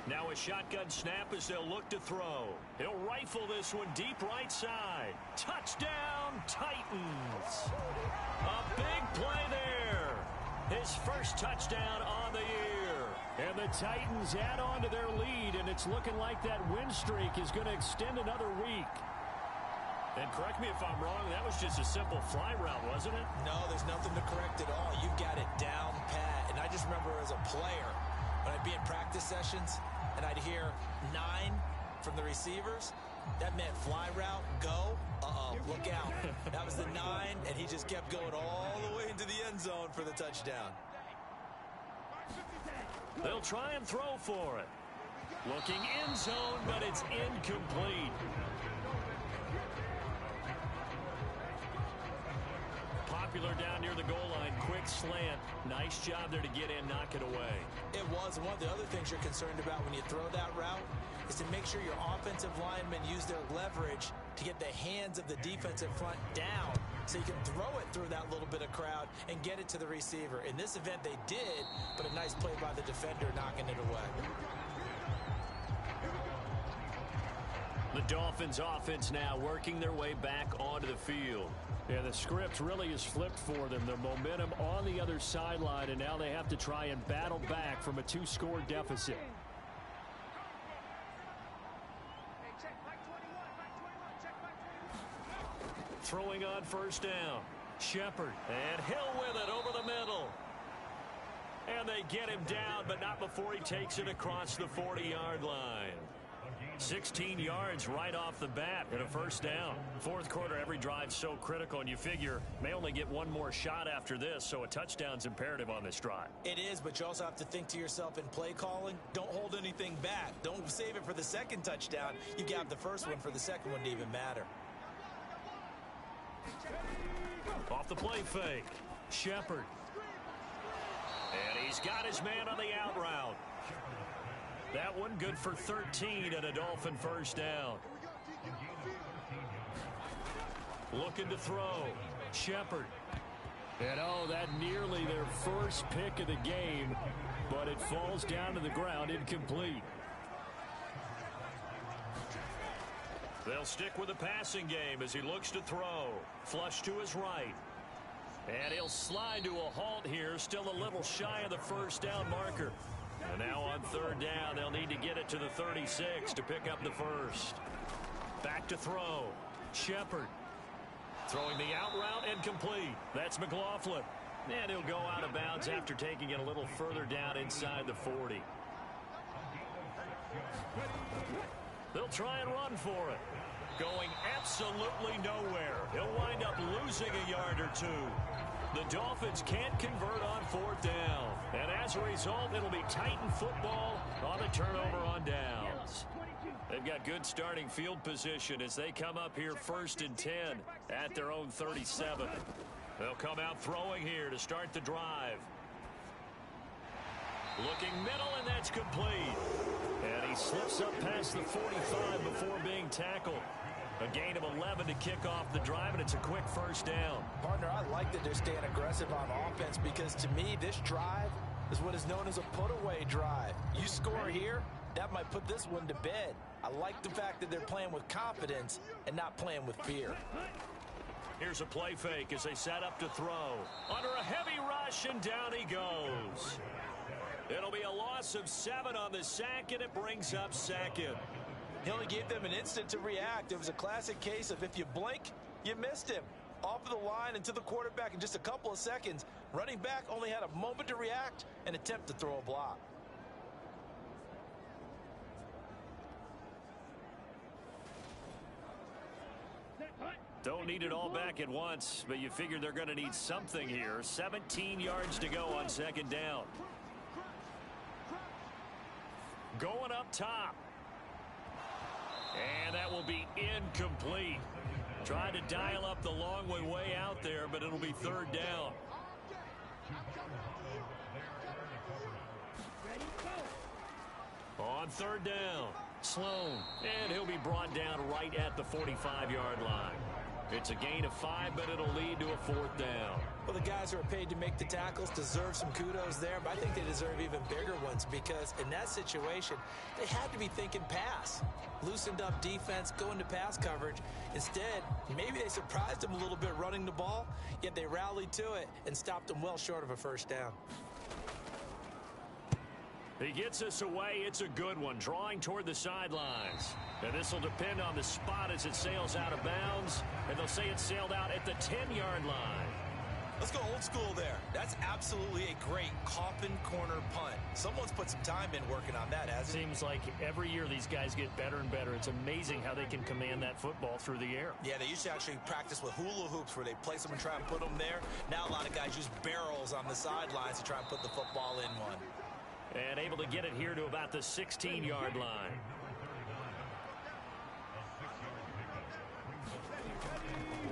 Now a shotgun snap as they'll look to throw. He'll rifle this one deep right side. Touchdown, Titans. A big play there. His first touchdown on the year. And the Titans add on to their lead, and it's looking like that win streak is going to extend another week. And correct me if I'm wrong, that was just a simple fly route, wasn't it? No, there's nothing to correct at all. You've got it down pat. And I just remember as a player, when I'd be in practice sessions and I'd hear 9 from the receivers, that meant fly route, go, look out. That was the 9, and he just kept going all the way into the end zone for the touchdown. They'll try and throw for it. Looking end zone, but it's incomplete. Popular down near the goal line. Quick slant. Nice job there to get in, knock it away. It was. One of the other things you're concerned about when you throw that route is to make sure your offensive linemen use their leverage to get the hands of the defensive front down so you can throw it through that little bit of crowd and get it to the receiver. In this event, they did, but a nice play by the defender knocking it away. The Dolphins offense now working their way back onto the field. Yeah, the script really is flipped for them. Their momentum on the other sideline, and now they have to try and battle back from a 2-score deficit. Throwing on first down. Shepard, and Hill with it over the middle. And they get him down, but not before he takes it across the 40-yard line. 16 yards right off the bat and a first down. Fourth quarter, every drive so critical, and you figure may only get one more shot after this, so a touchdown's imperative on this drive. It is, but you also have to think to yourself in play calling, don't hold anything back. Don't save it for the second touchdown. You got the first one for the second one to even matter. Off the play fake. Shepard. And he's got his man on the out route. That one good for 13 and a Dolphin first down. Looking to throw. Shepard. And that nearly their first pick of the game, but it falls down to the ground incomplete. They'll stick with the passing game as he looks to throw. Flush to his right. And he'll slide to a halt here, still a little shy of the first down marker. And now on third down, they'll need to get it to the 36 to pick up the first. Back to throw. Shepard. Throwing the out route and complete. That's McLaughlin. And he'll go out of bounds after taking it a little further down inside the 40. They'll try and run for it. Going absolutely nowhere. He'll wind up losing a yard or two. The Dolphins can't convert on fourth down. And as a result, it'll be Titan football on the turnover on downs. They've got good starting field position as they come up here 1st and 10 at their own 37. They'll come out throwing here to start the drive. Looking middle, and that's complete. And he slips up past the 45 before being tackled. A gain of 11 to kick off the drive, and it's a quick first down. Partner, I like that they're staying aggressive on offense because to me, this drive is what is known as a put-away drive. You score here, that might put this one to bed. I like the fact that they're playing with confidence and not playing with fear. Here's a play fake as they set up to throw. Under a heavy rush, and down he goes. It'll be a loss of 7 on the sack, and it brings up second. He only gave them an instant to react. It was a classic case of if you blink, you missed him. Off of the line and to the quarterback in just a couple of seconds. Running back only had a moment to react and attempt to throw a block. Don't need it all back at once, but you figure they're going to need something here. 17 yards to go on second down. Going up top. And that will be incomplete. Trying to dial up the long way out there, but it'll be third down. On third down, Sloan. And he'll be brought down right at the 45-yard line. It's a gain of 5, but it'll lead to a fourth down. Well, the guys who are paid to make the tackles deserve some kudos there, but I think they deserve even bigger ones because in that situation, they had to be thinking pass. Loosened up defense, going to pass coverage. Instead, maybe they surprised them a little bit running the ball, yet they rallied to it and stopped them well short of a first down. He gets us away. It's a good one, drawing toward the sidelines. And this will depend on the spot as it sails out of bounds. And they'll say it sailed out at the 10-yard line. Let's go old school there. That's absolutely a great coffin corner punt. Someone's put some time in working on that, hasn't it? Seems like every year these guys get better and better. It's amazing how they can command that football through the air. Yeah, they used to actually practice with hula hoops where they place them and try and put them there. Now a lot of guys use barrels on the sidelines to try and put the football in one. And able to get it here to about the 16-yard line.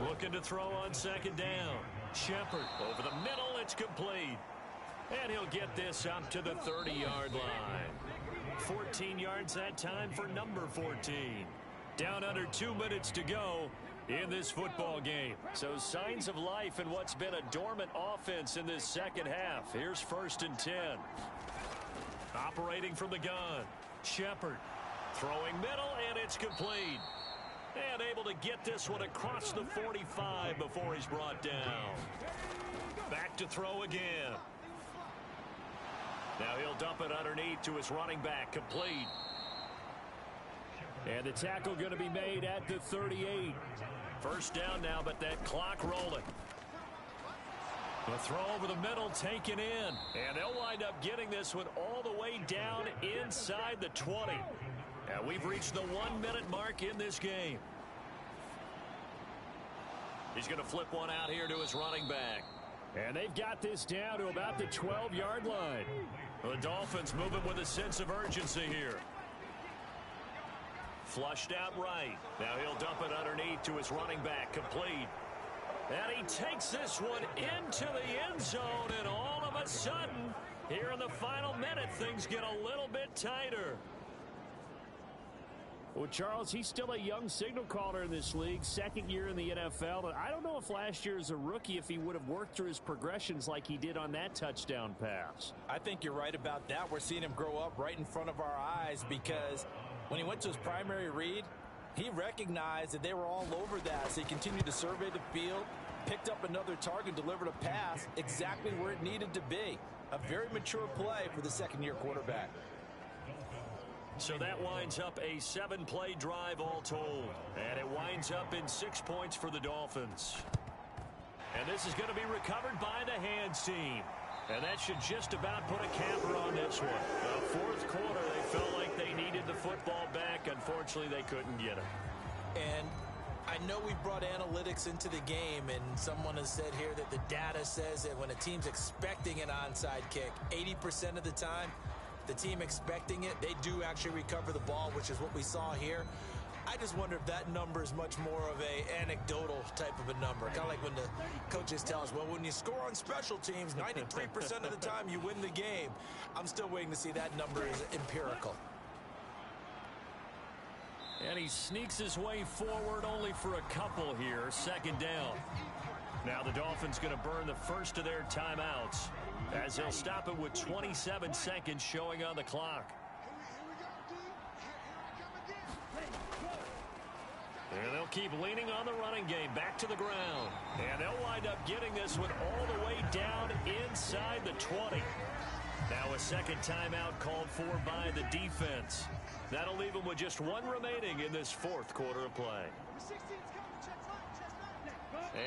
Looking to throw on second down. Shepard over the middle. It's complete. And he'll get this up to the 30-yard line. 14 yards that time for number 14. Down under 2 minutes to go in this football game. So signs of life in what's been a dormant offense in this second half. Here's 1st and 10. Operating from the gun. Shepard throwing middle, and it's complete. And able to get this one across the 45 before he's brought down. Back to throw again. Now he'll dump it underneath to his running back, complete. And the tackle going to be made at the 38. First down now, but that clock rolling. The throw over the middle taken in. And they'll wind up getting this one all the way down inside the 20. And we've reached the 1-minute mark in this game. He's going to flip one out here to his running back. And they've got this down to about the 12-yard line. The Dolphins moving with a sense of urgency here. Flushed out right. Now he'll dump it underneath to his running back, complete. And he takes this one into the end zone, and all of a sudden, here in the final minute, things get a little bit tighter. Well, Charles, he's still a young signal caller in this league, second year in the NFL. And I don't know if last year as a rookie, if he would have worked through his progressions like he did on that touchdown pass. I think you're right about that. We're seeing him grow up right in front of our eyes because when he went to his primary read, he recognized that they were all over that. So he continued to survey the field, picked up another target, delivered a pass exactly where it needed to be. A very mature play for the second-year quarterback. So that winds up a 7-play drive all told. And it winds up in 6 points for the Dolphins. And this is going to be recovered by the hands team. And that should just about put a capper on this one. The fourth quarter, they felt like they needed the football back. Unfortunately, they couldn't get it. And I know we brought analytics into the game, and someone has said here that the data says that when a team's expecting an onside kick, 80% of the time, the team expecting it, they do actually recover the ball, which is what we saw here. I just wonder if that number is much more of a anecdotal type of a number. Kind of like when the coaches tell us, well, when you score on special teams, 93% of the time you win the game. I'm still waiting to see that number is empirical. And he sneaks his way forward only for a couple here. Second down. Now the Dolphins going to burn the first of their timeouts as they'll stop it with 27 seconds showing on the clock. And they'll keep leaning on the running game back to the ground. And they'll wind up getting this one all the way down inside the 20. Now a second timeout called for by the defense. That'll leave them with just one remaining in this fourth quarter of play.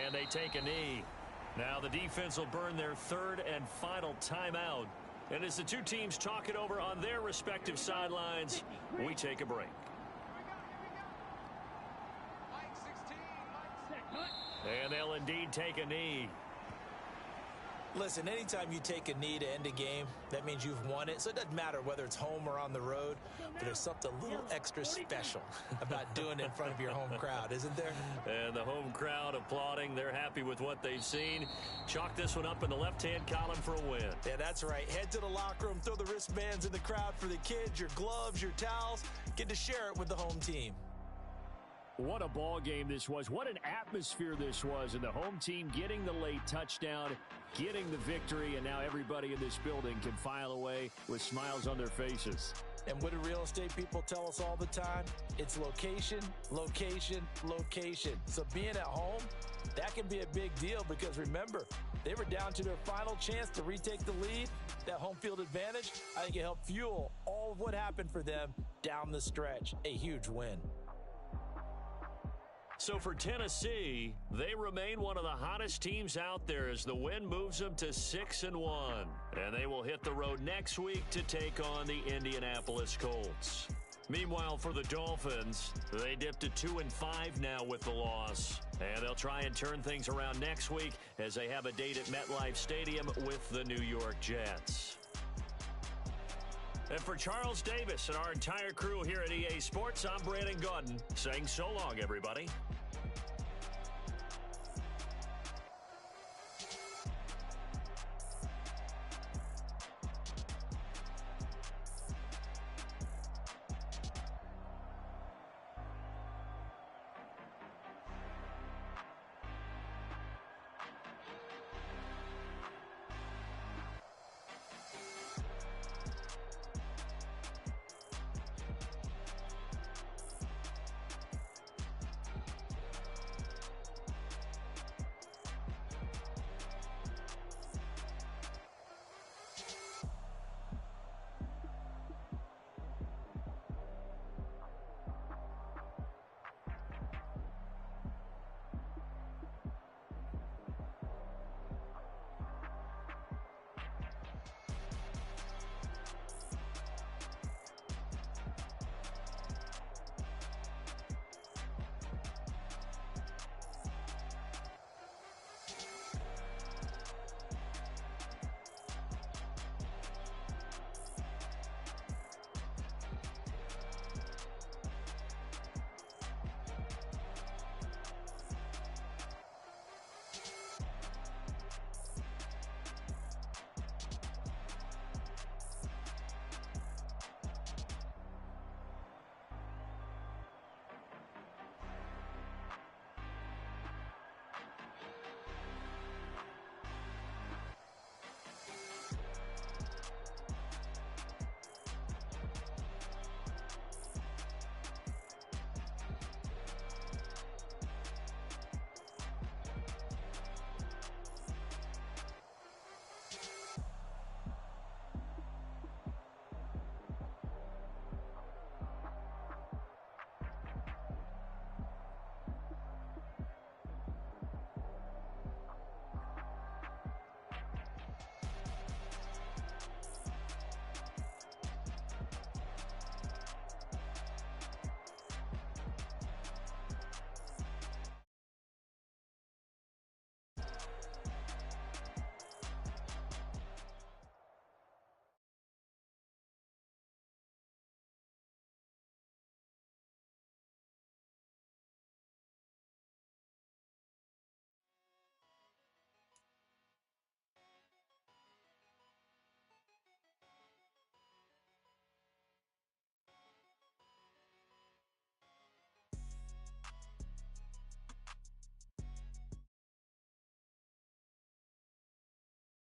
And they take a knee. Now the defense will burn their third and final timeout. And as the two teams talk it over on their respective sidelines, we take a break. And they'll indeed take a knee. Listen, anytime you take a knee to end a game, that means you've won it. So it doesn't matter whether it's home or on the road, but there's something a little extra special about doing it in front of your home crowd, isn't there? And the home crowd applauding. They're happy with what they've seen. Chalk this one up in the left-hand column for a win. Yeah, that's right. Head to the locker room, throw the wristbands in the crowd for the kids, your gloves, your towels. Get to share it with the home team. What a ball game this was. What an atmosphere this was. And the home team getting the late touchdown, getting the victory, and now everybody in this building can file away with smiles on their faces. And what do real estate people tell us all the time? It's location, location, location. So being at home, that can be a big deal because remember, They were down to their final chance to retake the lead. That home field advantage, I think it helped fuel all of what happened for them down the stretch. A huge win. So for Tennessee, they remain one of the hottest teams out there as the win moves them to 6-1. And they will hit the road next week to take on the Indianapolis Colts. Meanwhile, for the Dolphins, they dipped to 2-5 now with the loss. And they'll try and turn things around next week as they have a date at MetLife Stadium with the New York Jets. And for Charles Davis and our entire crew here at EA Sports, I'm Brandon Gaudin saying so long, everybody.